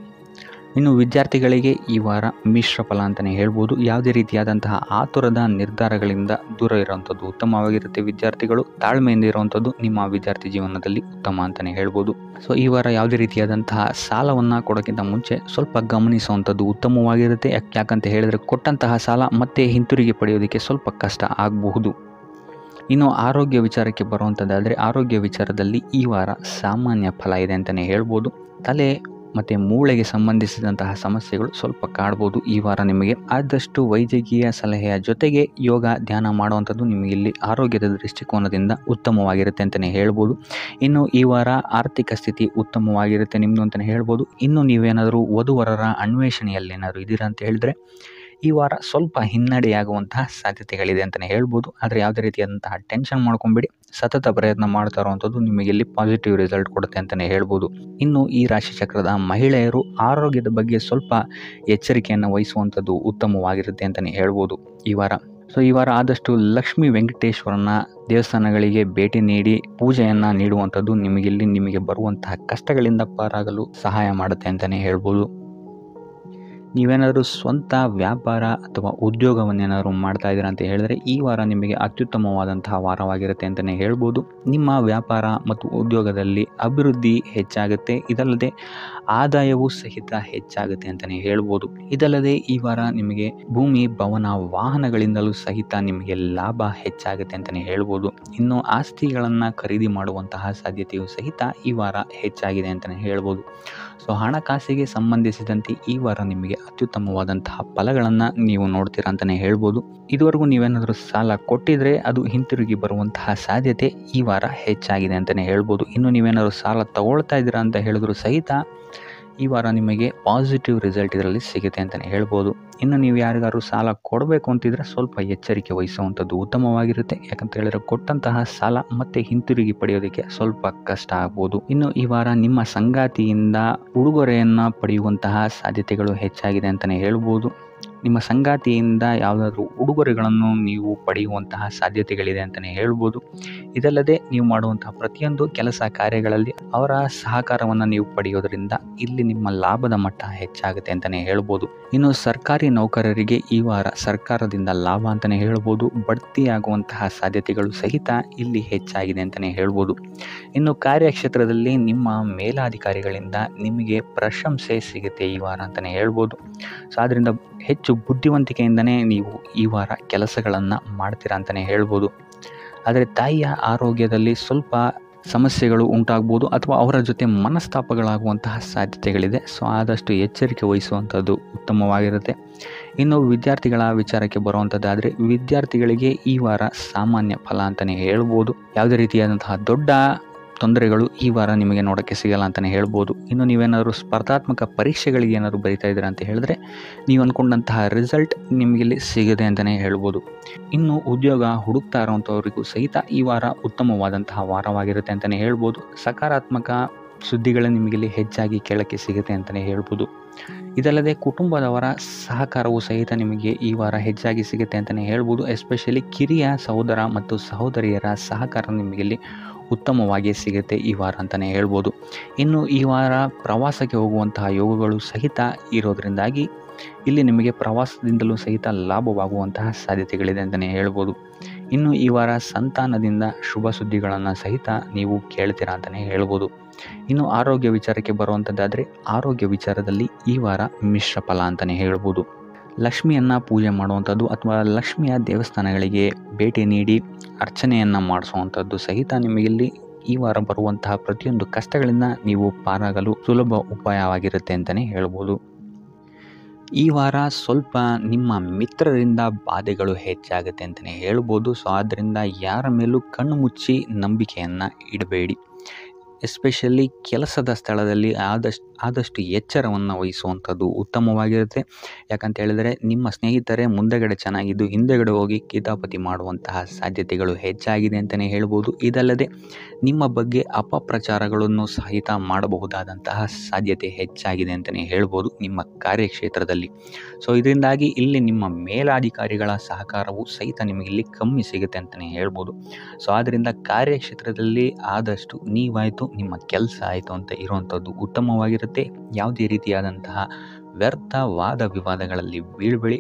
ಇನ್ನು ವಿದ್ಯಾರ್ಥಿಗಳಿಗೆ ಈ ವಾರ ಮಿಶ್ರ ಫಲ ಅಂತಲೇ ಹೇಳ್ಬೋದು. ಯಾವುದೇ ರೀತಿಯಾದಂತಹ ಆತುರದ ನಿರ್ಧಾರಗಳಿಂದ ದೂರ ಇರುವಂಥದ್ದು ಉತ್ತಮವಾಗಿರುತ್ತೆ. ವಿದ್ಯಾರ್ಥಿಗಳು ತಾಳ್ಮೆಯಿಂದ ಇರುವಂಥದ್ದು ನಿಮ್ಮ ವಿದ್ಯಾರ್ಥಿ ಜೀವನದಲ್ಲಿ ಉತ್ತಮ ಅಂತಲೇ ಹೇಳ್ಬೋದು. ಸೊ ಈ ವಾರ ಯಾವುದೇ ರೀತಿಯಾದಂತಹ ಸಾಲವನ್ನು ಕೊಡೋಕ್ಕಿಂತ ಮುಂಚೆ ಸ್ವಲ್ಪ ಗಮನಿಸುವಂಥದ್ದು ಉತ್ತಮವಾಗಿರುತ್ತೆ. ಯಾಕಂತ ಹೇಳಿದರೆ ಕೊಟ್ಟಂತಹ ಸಾಲ ಮತ್ತೆ ಹಿಂತಿರುಗಿ ಪಡೆಯೋದಕ್ಕೆ ಸ್ವಲ್ಪ ಕಷ್ಟ ಆಗಬಹುದು. ಇನ್ನು ಆರೋಗ್ಯ ವಿಚಾರಕ್ಕೆ ಬರುವಂಥದ್ದಾದರೆ ಆರೋಗ್ಯ ವಿಚಾರದಲ್ಲಿ ಈ ವಾರ ಸಾಮಾನ್ಯ ಫಲ ಇದೆ ಅಂತಲೇ ಹೇಳ್ಬೋದು. ತಲೆ ಮತ್ತು ಮೂಳೆಗೆ ಸಂಬಂಧಿಸಿದಂತಹ ಸಮಸ್ಯೆಗಳು ಸ್ವಲ್ಪ ಕಾಡ್ಬೋದು ಈ ವಾರ ನಿಮಗೆ. ಆದಷ್ಟು ವೈದ್ಯಕೀಯ ಸಲಹೆಯ ಜೊತೆಗೆ ಯೋಗ ಧ್ಯಾನ ಮಾಡುವಂಥದ್ದು ನಿಮಗಿಲ್ಲಿ ಆರೋಗ್ಯದ ದೃಷ್ಟಿಕೋನದಿಂದ ಉತ್ತಮವಾಗಿರುತ್ತೆ ಅಂತಲೇ ಹೇಳ್ಬೋದು. ಇನ್ನು ಈ ವಾರ ಆರ್ಥಿಕ ಸ್ಥಿತಿ ಉತ್ತಮವಾಗಿರುತ್ತೆ ನಿಮ್ಮದು ಅಂತಲೇ ಹೇಳ್ಬೋದು. ಇನ್ನು ನೀವೇನಾದರೂ ವಧುವರರ ಅನ್ವೇಷಣೆಯಲ್ಲಿ ಏನಾದರೂ ಇದ್ದೀರಾ ಅಂತ ಹೇಳಿದ್ರೆ ಈ ವಾರ ಸ್ವಲ್ಪ ಹಿನ್ನಡೆಯಾಗುವಂತಹ ಸಾಧ್ಯತೆಗಳಿದೆ ಅಂತಲೇ ಹೇಳ್ಬೋದು. ಆದರೆ ಯಾವುದೇ ರೀತಿಯಾದಂತಹ ಟೆನ್ಷನ್ ಮಾಡ್ಕೊಂಬೇಡಿ. ಸತತ ಪ್ರಯತ್ನ ಮಾಡ್ತಾ ಇರುವಂಥದ್ದು ನಿಮಗೆ ಇಲ್ಲಿ ಪಾಸಿಟಿವ್ ರಿಸಲ್ಟ್ ಕೊಡುತ್ತೆ ಅಂತಲೇ ಹೇಳ್ಬೋದು. ಇನ್ನು ಈ ರಾಶಿಚಕ್ರದ ಮಹಿಳೆಯರು ಆರೋಗ್ಯದ ಬಗ್ಗೆ ಸ್ವಲ್ಪ ಎಚ್ಚರಿಕೆಯನ್ನು ವಹಿಸುವಂಥದ್ದು ಉತ್ತಮವಾಗಿರುತ್ತೆ ಅಂತಲೇ ಹೇಳ್ಬೋದು ಈ ವಾರ. ಸೊ ಈ ವಾರ ಆದಷ್ಟು ಲಕ್ಷ್ಮೀ ವೆಂಕಟೇಶ್ವರನ ದೇವಸ್ಥಾನಗಳಿಗೆ ಭೇಟಿ ನೀಡಿ ಪೂಜೆಯನ್ನು ನೀಡುವಂಥದ್ದು ನಿಮಗೆ ಬರುವಂತಹ ಕಷ್ಟಗಳಿಂದ ಪಾರಾಗಲು ಸಹಾಯ ಮಾಡುತ್ತೆ ಅಂತಲೇ ಹೇಳ್ಬೋದು. ನೀವೇನಾದರೂ ಸ್ವಂತ ವ್ಯಾಪಾರ ಅಥವಾ ಉದ್ಯೋಗವನ್ನೇನಾದರೂ ಮಾಡ್ತಾ ಇದ್ದೀರಾ ಅಂತ ಹೇಳಿದ್ರೆ ಈ ವಾರ ನಿಮಗೆ ಅತ್ಯುತ್ತಮವಾದಂತಹ ವಾರವಾಗಿರುತ್ತೆ ಅಂತಲೇ ಹೇಳ್ಬೋದು. ನಿಮ್ಮ ವ್ಯಾಪಾರ ಮತ್ತು ಉದ್ಯೋಗದಲ್ಲಿ ಅಭಿವೃದ್ಧಿ ಹೆಚ್ಚಾಗುತ್ತೆ. ಇದಲ್ಲದೆ ಆದಾಯವೂ ಸಹಿತ ಹೆಚ್ಚಾಗುತ್ತೆ ಅಂತಲೇ ಹೇಳ್ಬೋದು. ಇದಲ್ಲದೆ ಈ ವಾರ ನಿಮಗೆ ಭೂಮಿ, ಭವನ, ವಾಹನಗಳಿಂದಲೂ ಸಹಿತ ನಿಮಗೆ ಲಾಭ ಹೆಚ್ಚಾಗುತ್ತೆ ಅಂತಲೇ ಹೇಳ್ಬೋದು. ಇನ್ನು ಆಸ್ತಿಗಳನ್ನು ಖರೀದಿ ಮಾಡುವಂತಹ ಸಾಧ್ಯತೆಯೂ ಸಹಿತ ಈ ವಾರ ಹೆಚ್ಚಾಗಿದೆ ಅಂತಲೇ ಹೇಳ್ಬೋದು. ಸೊ ಹಣಕಾಸಿಗೆ ಸಂಬಂಧಿಸಿದಂತೆ ಈ ವಾರ ನಿಮಗೆ ಅತ್ಯುತ್ತಮವಾದಂತಹ ಫಲಗಳನ್ನು ನೀವು ನೋಡ್ತೀರಾ ಅಂತಲೇ ಹೇಳ್ಬೋದು. ಇದುವರೆಗೂ ನೀವೇನಾದರೂ ಸಾಲ ಕೊಟ್ಟಿದ್ರೆ ಅದು ಹಿಂತಿರುಗಿ ಬರುವಂತಹ ಸಾಧ್ಯತೆ ಈ ವಾರ ಹೆಚ್ಚಾಗಿದೆ ಅಂತಲೇ ಹೇಳ್ಬೋದು. ಇನ್ನು ನೀವೇನಾದರೂ ಸಾಲ ತಗೊಳ್ತಾ ಇದ್ದೀರಾ ಅಂತ ಹೇಳಿದ್ರು ಸಹಿತ ಈ ವಾರ ನಿಮಗೆ ಪಾಸಿಟಿವ್ ರಿಸಲ್ಟ್ ಇದರಲ್ಲಿ ಸಿಗುತ್ತೆ ಅಂತಲೇ ಹೇಳ್ಬೋದು. ಇನ್ನು ನೀವು ಯಾರಿಗಾದ್ರು ಸಾಲ ಕೊಡಬೇಕು ಅಂತಿದ್ರೆ ಸ್ವಲ್ಪ ಎಚ್ಚರಿಕೆ ವಹಿಸುವಂಥದ್ದು ಉತ್ತಮವಾಗಿರುತ್ತೆ. ಯಾಕಂತ ಹೇಳಿದ್ರೆ ಕೊಟ್ಟಂತಹ ಸಾಲ ಮತ್ತೆ ಹಿಂತಿರುಗಿ ಪಡೆಯೋದಕ್ಕೆ ಸ್ವಲ್ಪ ಕಷ್ಟ ಆಗ್ಬೋದು. ಇನ್ನು ಈ ವಾರ ನಿಮ್ಮ ಸಂಗಾತಿಯಿಂದ ಉಡುಗೊರೆಯನ್ನು ಪಡೆಯುವಂತಹ ಸಾಧ್ಯತೆಗಳು ಹೆಚ್ಚಾಗಿದೆ ಅಂತಲೇ ಹೇಳ್ಬೋದು. ನಿಮ್ಮ ಸಂಗಾತಿಯಿಂದ ಯಾವುದಾದ್ರೂ ಉಡುಗೊರೆಗಳನ್ನು ನೀವು ಪಡೆಯುವಂತಹ ಸಾಧ್ಯತೆಗಳಿದೆ ಅಂತಲೇ ಹೇಳ್ಬೋದು. ಇದಲ್ಲದೆ ನೀವು ಮಾಡುವಂತಹ ಪ್ರತಿಯೊಂದು ಕೆಲಸ ಕಾರ್ಯಗಳಲ್ಲಿ ಅವರ ಸಹಕಾರವನ್ನು ನೀವು ಪಡೆಯೋದ್ರಿಂದ ಇಲ್ಲಿ ನಿಮ್ಮ ಲಾಭದ ಮಟ್ಟ ಹೆಚ್ಚಾಗುತ್ತೆ ಅಂತಲೇ ಹೇಳ್ಬೋದು. ಇನ್ನು ಸರ್ಕಾರಿ ನೌಕರರಿಗೆ ಈ ವಾರ ಸರ್ಕಾರದಿಂದ ಲಾಭ ಅಂತಲೇ ಹೇಳ್ಬೋದು. ಬಡ್ತಿಯಾಗುವಂತಹ ಸಾಧ್ಯತೆಗಳು ಸಹಿತ ಇಲ್ಲಿ ಹೆಚ್ಚಾಗಿದೆ ಅಂತಲೇ ಹೇಳ್ಬೋದು. ಇನ್ನು ಕಾರ್ಯಕ್ಷೇತ್ರದಲ್ಲಿ ನಿಮ್ಮ ಮೇಲಾಧಿಕಾರಿಗಳಿಂದ ನಿಮಗೆ ಪ್ರಶಂಸೆ ಸಿಗುತ್ತೆ ಈ ವಾರ ಅಂತಲೇ ಹೇಳ್ಬೋದು. ಸೊ ಆದ್ದರಿಂದ ಹೆಚ್ಚು ಬುದ್ಧಿವಂತಿಕೆಯಿಂದನೇ ನೀವು ಈ ವಾರ ಕೆಲಸಗಳನ್ನು ಮಾಡ್ತೀರಾ ಅಂತಲೇ ಹೇಳ್ಬೋದು. ಆದರೆ ತಾಯಿಯ ಆರೋಗ್ಯದಲ್ಲಿ ಸ್ವಲ್ಪ ಸಮಸ್ಯೆಗಳು ಉಂಟಾಗ್ಬೋದು ಅಥವಾ ಅವರ ಜೊತೆ ಮನಸ್ತಾಪಗಳಾಗುವಂತಹ ಸಾಧ್ಯತೆಗಳಿದೆ. ಸೊ ಆದಷ್ಟು ಎಚ್ಚರಿಕೆ ವಹಿಸುವಂಥದ್ದು ಉತ್ತಮವಾಗಿರುತ್ತೆ. ಇನ್ನು ವಿದ್ಯಾರ್ಥಿಗಳ ವಿಚಾರಕ್ಕೆ ಬರುವಂಥದ್ದಾದರೆ ವಿದ್ಯಾರ್ಥಿಗಳಿಗೆ ಈ ವಾರ ಸಾಮಾನ್ಯ ಫಲ ಅಂತಲೇ ಹೇಳ್ಬೋದು. ಯಾವುದೇ ರೀತಿಯಾದಂತಹ ದೊಡ್ಡ ತೊಂದರೆಗಳು ಈ ವಾರ ನಿಮಗೆ ನೋಡೋಕ್ಕೆ ಸಿಗಲ್ಲ ಅಂತಲೇ ಹೇಳ್ಬೋದು. ಇನ್ನು ನೀವೇನಾದರೂ ಸ್ಪರ್ಧಾತ್ಮಕ ಪರೀಕ್ಷೆಗಳಿಗೆ ಏನಾದರೂ ಬರೀತಾ ಇದ್ದೀರಾ ಅಂತ ಹೇಳಿದ್ರೆ ನೀವು ಅಂದ್ಕೊಂಡಂತಹ ರಿಸಲ್ಟ್ ನಿಮಗಿಲ್ಲಿ ಸಿಗುತ್ತೆ ಅಂತಲೇ ಹೇಳ್ಬೋದು. ಇನ್ನು ಉದ್ಯೋಗ ಹುಡುಕ್ತಾ ಇರೋವಂಥವ್ರಿಗೂ ಸಹಿತ ಈ ವಾರ ಉತ್ತಮವಾದಂತಹ ವಾರವಾಗಿರುತ್ತೆ ಅಂತಲೇ ಹೇಳ್ಬೋದು. ಸಕಾರಾತ್ಮಕ ಸುದ್ದಿಗಳು ನಿಮಗಿಲ್ಲಿ ಹೆಚ್ಚಾಗಿ ಕೇಳೋಕ್ಕೆ ಸಿಗುತ್ತೆ ಅಂತಲೇ ಹೇಳ್ಬೋದು. ಇದಲ್ಲದೆ ಕುಟುಂಬದವರ ಸಹಕಾರವೂ ಸಹಿತ ನಿಮಗೆ ಈ ವಾರ ಹೆಚ್ಚಾಗಿ ಸಿಗುತ್ತೆ ಅಂತಲೇ ಹೇಳ್ಬೋದು. ಎಸ್ಪೆಷಲಿ ಕಿರಿಯ ಸಹೋದರ ಮತ್ತು ಸಹೋದರಿಯರ ಸಹಕಾರ ನಿಮಗಿಲ್ಲಿ ಉತ್ತಮವಾಗಿ ಸಿಗುತ್ತೆ ಈ ವಾರ ಅಂತಲೇ ಹೇಳ್ಬೋದು. ಇನ್ನು ಈ ವಾರ ಪ್ರವಾಸಕ್ಕೆ ಹೋಗುವಂತಹ ಯೋಗಗಳು ಸಹಿತ ಇರೋದರಿಂದಾಗಿ ಇಲ್ಲಿ ನಿಮಗೆ ಪ್ರವಾಸದಿಂದಲೂ ಸಹಿತ ಲಾಭವಾಗುವಂತಹ ಸಾಧ್ಯತೆಗಳಿದೆ ಅಂತಲೇ ಹೇಳ್ಬೋದು. ಇನ್ನು ಈ ವಾರ ಸಂತಾನದಿಂದ ಶುಭ ಸುದ್ದಿಗಳನ್ನು ಸಹಿತ ನೀವು ಕೇಳ್ತೀರಾ ಅಂತಲೇ ಹೇಳ್ಬೋದು. ಇನ್ನು ಆರೋಗ್ಯ ವಿಚಾರಕ್ಕೆ ಬರುವಂಥದ್ದಾದರೆ ಆರೋಗ್ಯ ವಿಚಾರದಲ್ಲಿ ಈ ವಾರ ಮಿಶ್ರ ಫಲ ಅಂತಲೇ ಹೇಳ್ಬೋದು. ಲಕ್ಷ್ಮಿಯನ್ನು ಪೂಜೆ ಮಾಡುವಂಥದ್ದು ಅಥವಾ ಲಕ್ಷ್ಮಿಯ ದೇವಸ್ಥಾನಗಳಿಗೆ ಭೇಟಿ ನೀಡಿ ಅರ್ಚನೆಯನ್ನು ಮಾಡಿಸುವಂಥದ್ದು ಸಹಿತ ನಿಮಗಿಲ್ಲಿ ಈ ವಾರ ಬರುವಂತಹ ಪ್ರತಿಯೊಂದು ಕಷ್ಟಗಳಿಂದ ನೀವು ಪಾರಾಗಲು ಸುಲಭ ಉಪಾಯವಾಗಿರುತ್ತೆ ಅಂತಲೇ ಹೇಳ್ಬೋದು. ಈ ವಾರ ಸ್ವಲ್ಪ ನಿಮ್ಮ ಮಿತ್ರರಿಂದ ಬಾಧೆಗಳು ಹೆಚ್ಚಾಗುತ್ತೆ ಅಂತಲೇ ಹೇಳ್ಬೋದು. ಸೊ ಆದ್ದರಿಂದ ಯಾರ ಮೇಲೂ ಕಣ್ಣು ಮುಚ್ಚಿ ನಂಬಿಕೆಯನ್ನು ಇಡಬೇಡಿ. ಎಸ್ಪೆಷಲಿ ಕೆಲಸದ ಸ್ಥಳದಲ್ಲಿ ಆದಷ್ಟು ಎಚ್ಚರವನ್ನು ವಹಿಸುವಂಥದ್ದು ಉತ್ತಮವಾಗಿರುತ್ತೆ. ಯಾಕಂತ ಹೇಳಿದರೆ ನಿಮ್ಮ ಸ್ನೇಹಿತರೇ ಮುಂದೆಗಡೆ ಚೆನ್ನಾಗಿದ್ದು ಹಿಂದೆಗಡೆ ಹೋಗಿ ಕಿತಾಪತಿ ಮಾಡುವಂತಹ ಸಾಧ್ಯತೆಗಳು ಹೆಚ್ಚಾಗಿದೆ ಅಂತಲೇ ಹೇಳ್ಬೋದು. ಇದಲ್ಲದೆ ನಿಮ್ಮ ಬಗ್ಗೆ ಅಪಪ್ರಚಾರಗಳನ್ನು ಸಹಿತ ಮಾಡಬಹುದಾದಂತಹ ಸಾಧ್ಯತೆ ಹೆಚ್ಚಾಗಿದೆ ಅಂತಲೇ ಹೇಳ್ಬೋದು ನಿಮ್ಮ ಕಾರ್ಯಕ್ಷೇತ್ರದಲ್ಲಿ. ಸೊ ಇದರಿಂದಾಗಿ ಇಲ್ಲಿ ನಿಮ್ಮ ಮೇಲಾಧಿಕಾರಿಗಳ ಸಹಕಾರವು ಸಹಿತ ನಿಮಗೆ ಇಲ್ಲಿ ಕಮ್ಮಿ ಸಿಗುತ್ತೆ ಅಂತಲೇ ಹೇಳ್ಬೋದು. ಸೊ ಆದ್ದರಿಂದ ಕಾರ್ಯಕ್ಷೇತ್ರದಲ್ಲಿ ಆದಷ್ಟು ನೀವಾಯಿತು ನಿಮ್ಮ ಕೆಲಸ ಆಯಿತು ಅಂತ ಇರುವಂಥದ್ದು ಉತ್ತಮವಾಗಿರುತ್ತೆ. ಯಾವುದೇ ರೀತಿಯಾದಂತಹ ವ್ಯರ್ಥ ವಾದ ವಿವಾದಗಳಲ್ಲಿ ಬೀಳ್ಬೇಡಿ.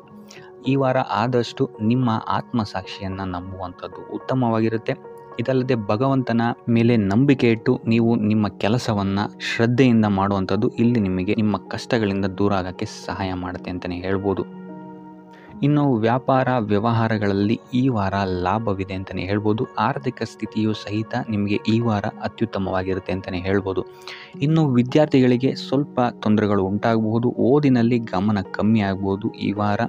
ಈ ವಾರ ಆದಷ್ಟು ನಿಮ್ಮ ಆತ್ಮಸಾಕ್ಷಿಯನ್ನು ನಂಬುವಂಥದ್ದು ಉತ್ತಮವಾಗಿರುತ್ತೆ. ಇದಲ್ಲದೆ ಭಗವಂತನ ಮೇಲೆ ನಂಬಿಕೆ ಇಟ್ಟು ನೀವು ನಿಮ್ಮ ಕೆಲಸವನ್ನು ಶ್ರದ್ಧೆಯಿಂದ ಮಾಡುವಂಥದ್ದು ಇಲ್ಲಿ ನಿಮಗೆ ನಿಮ್ಮ ಕಷ್ಟಗಳಿಂದ ದೂರ ಆಗೋಕ್ಕೆ ಸಹಾಯ ಮಾಡುತ್ತೆ ಅಂತಲೇ ಹೇಳ್ಬೋದು. ಇನ್ನು ವ್ಯಾಪಾರ ವ್ಯವಹಾರಗಳಲ್ಲಿ ಈ ವಾರ ಲಾಭವಿದೆ ಅಂತಲೇ ಹೇಳ್ಬೋದು. ಆರ್ಥಿಕ ಸ್ಥಿತಿಯು ಸಹಿತ ನಿಮಗೆ ಈ ವಾರ ಅತ್ಯುತ್ತಮವಾಗಿರುತ್ತೆ ಅಂತಲೇ ಹೇಳ್ಬೋದು. ಇನ್ನು ವಿದ್ಯಾರ್ಥಿಗಳಿಗೆ ಸ್ವಲ್ಪ ತೊಂದರೆಗಳು ಉಂಟಾಗಬಹುದು. ಓದಿನಲ್ಲಿ ಗಮನ ಕಮ್ಮಿ ಆಗ್ಬೋದು. ಈ ವಾರ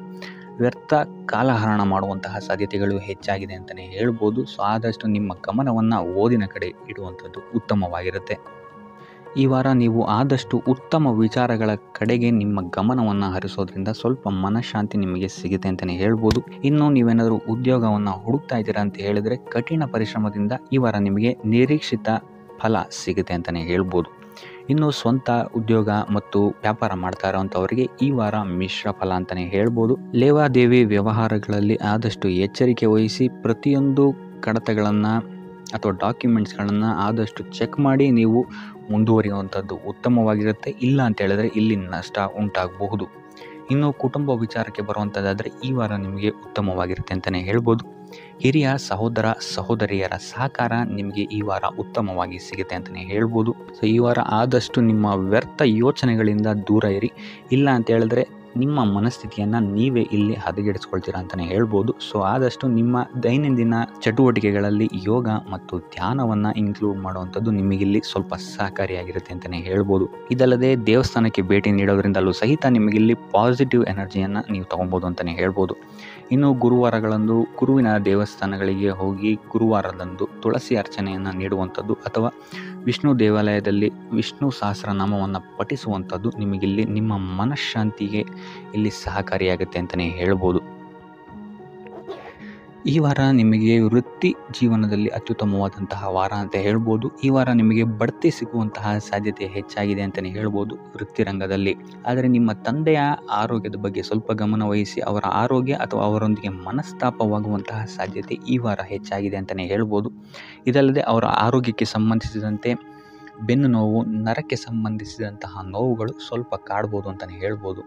ವ್ಯರ್ಥ ಕಾಲಹರಣ ಮಾಡುವಂತಹ ಸಾಧ್ಯತೆಗಳು ಹೆಚ್ಚಾಗಿದೆ ಅಂತಲೇ ಹೇಳ್ಬೋದು. ಸೊ ಆದಷ್ಟು ನಿಮ್ಮ ಗಮನವನ್ನು ಓದಿನ ಕಡೆ ಇಡುವಂಥದ್ದು ಉತ್ತಮವಾಗಿರುತ್ತೆ. ಈ ವಾರ ನೀವು ಆದಷ್ಟು ಉತ್ತಮ ವಿಚಾರಗಳ ಕಡೆಗೆ ನಿಮ್ಮ ಗಮನವನ್ನು ಹರಿಸೋದ್ರಿಂದ ಸ್ವಲ್ಪ ಮನಃಶಾಂತಿ ನಿಮಗೆ ಸಿಗುತ್ತೆ ಅಂತಲೇ ಹೇಳ್ಬೋದು. ಇನ್ನು ನೀವೇನಾದರೂ ಉದ್ಯೋಗವನ್ನು ಹುಡುಕ್ತಾ ಇದ್ದೀರಾ ಅಂತ ಹೇಳಿದರೆ ಕಠಿಣ ಪರಿಶ್ರಮದಿಂದ ಈ ವಾರ ನಿಮಗೆ ನಿರೀಕ್ಷಿತ ಫಲ ಸಿಗುತ್ತೆ ಅಂತಲೇ ಹೇಳ್ಬೋದು. ಇನ್ನು ಸ್ವಂತ ಉದ್ಯೋಗ ಮತ್ತು ವ್ಯಾಪಾರ ಮಾಡ್ತಾ ಇರೋವಂಥವರಿಗೆ ಈ ವಾರ ಮಿಶ್ರ ಫಲ ಅಂತಲೇ ಹೇಳ್ಬೋದು. ಲೇವಾದೇವಿ ವ್ಯವಹಾರಗಳಲ್ಲಿ ಆದಷ್ಟು ಎಚ್ಚರಿಕೆ ವಹಿಸಿ ಪ್ರತಿಯೊಂದು ಕಡತಗಳನ್ನು ಅಥವಾ ಡಾಕ್ಯುಮೆಂಟ್ಸ್ಗಳನ್ನು ಆದಷ್ಟು ಚೆಕ್ ಮಾಡಿ ನೀವು ಮುಂದುವರಿಯುವಂಥದ್ದು ಉತ್ತಮವಾಗಿರುತ್ತೆ. ಇಲ್ಲ ಅಂತ ಹೇಳಿದ್ರೆ ಇಲ್ಲಿ ನಷ್ಟ ಉಂಟಾಗಬಹುದು. ಇನ್ನು ಕುಟುಂಬ ವಿಚಾರಕ್ಕೆ ಬರುವಂಥದ್ದಾದರೆ ಈ ವಾರ ನಿಮಗೆ ಉತ್ತಮವಾಗಿರುತ್ತೆ ಅಂತಲೇ ಹೇಳ್ಬೋದು. ಹಿರಿಯ ಸಹೋದರ ಸಹೋದರಿಯರ ಸಹಕಾರ ನಿಮಗೆ ಈ ವಾರ ಉತ್ತಮವಾಗಿ ಸಿಗುತ್ತೆ ಅಂತಲೇ ಹೇಳ್ಬೋದು. ಸೊ ಈ ವಾರ ಆದಷ್ಟು ನಿಮ್ಮ ವ್ಯರ್ಥ ಯೋಚನೆಗಳಿಂದ ದೂರ ಇರಿ. ಇಲ್ಲ ಅಂತ ಹೇಳಿದ್ರೆ ನಿಮ್ಮ ಮನಸ್ಥಿತಿಯನ್ನು ನೀವೇ ಇಲ್ಲಿ ಹದಗೆಡಿಸ್ಕೊಳ್ತೀರಾ ಅಂತಲೇ ಹೇಳ್ಬೋದು. ಸೊ ಆದಷ್ಟು ನಿಮ್ಮ ದೈನಂದಿನ ಚಟುವಟಿಕೆಗಳಲ್ಲಿ ಯೋಗ ಮತ್ತು ಧ್ಯಾನವನ್ನು ಇನ್ಕ್ಲೂಡ್ ಮಾಡುವಂಥದ್ದು ನಿಮಗಿಲ್ಲಿ ಸ್ವಲ್ಪ ಸಹಕಾರಿಯಾಗಿರುತ್ತೆ ಅಂತಲೇ ಹೇಳ್ಬೋದು. ಇದಲ್ಲದೆ ದೇವಸ್ಥಾನಕ್ಕೆ ಭೇಟಿ ನೀಡೋದ್ರಿಂದಲೂ ಸಹಿತ ನಿಮಗಿಲ್ಲಿ ಪಾಸಿಟಿವ್ ಎನರ್ಜಿಯನ್ನು ನೀವು ತೊಗೊಬೋದು ಅಂತಲೇ ಹೇಳ್ಬೋದು. ಇನ್ನು ಗುರುವಾರಗಳಂದು ಗುರುವಿನ ದೇವಸ್ಥಾನಗಳಿಗೆ ಹೋಗಿ ಗುರುವಾರದಂದು ತುಳಸಿ ಅರ್ಚನೆಯನ್ನು ನೀಡುವಂಥದ್ದು ಅಥವಾ ವಿಷ್ಣು ದೇವಾಲಯದಲ್ಲಿ ವಿಷ್ಣು ಸಹಸ್ರನಾಮವನ್ನು ಪಠಿಸುವಂಥದ್ದು ನಿಮಗಿಲ್ಲಿ ನಿಮ್ಮ ಮನಃಶಾಂತಿಗೆ ಇಲ್ಲಿ ಸಹಕಾರಿಯಾಗುತ್ತೆ ಅಂತಲೇ ಹೇಳ್ಬೋದು. ಈ ವಾರ ನಿಮಗೆ ವೃತ್ತಿ ಜೀವನದಲ್ಲಿ ಅತ್ಯುತ್ತಮವಾದಂತಹ ವಾರ ಅಂತ ಹೇಳ್ಬೋದು. ಈ ವಾರ ನಿಮಗೆ ಬಡ್ತಿ ಸಿಗುವಂತಹ ಸಾಧ್ಯತೆ ಹೆಚ್ಚಾಗಿದೆ ಅಂತಲೇ ಹೇಳ್ಬೋದು ವೃತ್ತಿ ರಂಗದಲ್ಲಿ. ಆದರೆ ನಿಮ್ಮ ತಂದೆಯ ಆರೋಗ್ಯದ ಬಗ್ಗೆ ಸ್ವಲ್ಪ ಗಮನ ವಹಿಸಿ ಅವರ ಆರೋಗ್ಯ ಅಥವಾ ಅವರೊಂದಿಗೆ ಮನಸ್ತಾಪವಾಗುವಂತಹ ಸಾಧ್ಯತೆ ಈ ವಾರ ಹೆಚ್ಚಾಗಿದೆ ಅಂತಲೇ ಹೇಳ್ಬೋದು. ಇದಲ್ಲದೆ ಅವರ ಆರೋಗ್ಯಕ್ಕೆ ಸಂಬಂಧಿಸಿದಂತೆ ಬೆನ್ನು ನೋವು, ನರಕ್ಕೆ ಸಂಬಂಧಿಸಿದಂತಹ ನೋವುಗಳು ಸ್ವಲ್ಪ ಕಾಡ್ಬೋದು ಅಂತಲೇ ಹೇಳ್ಬೋದು.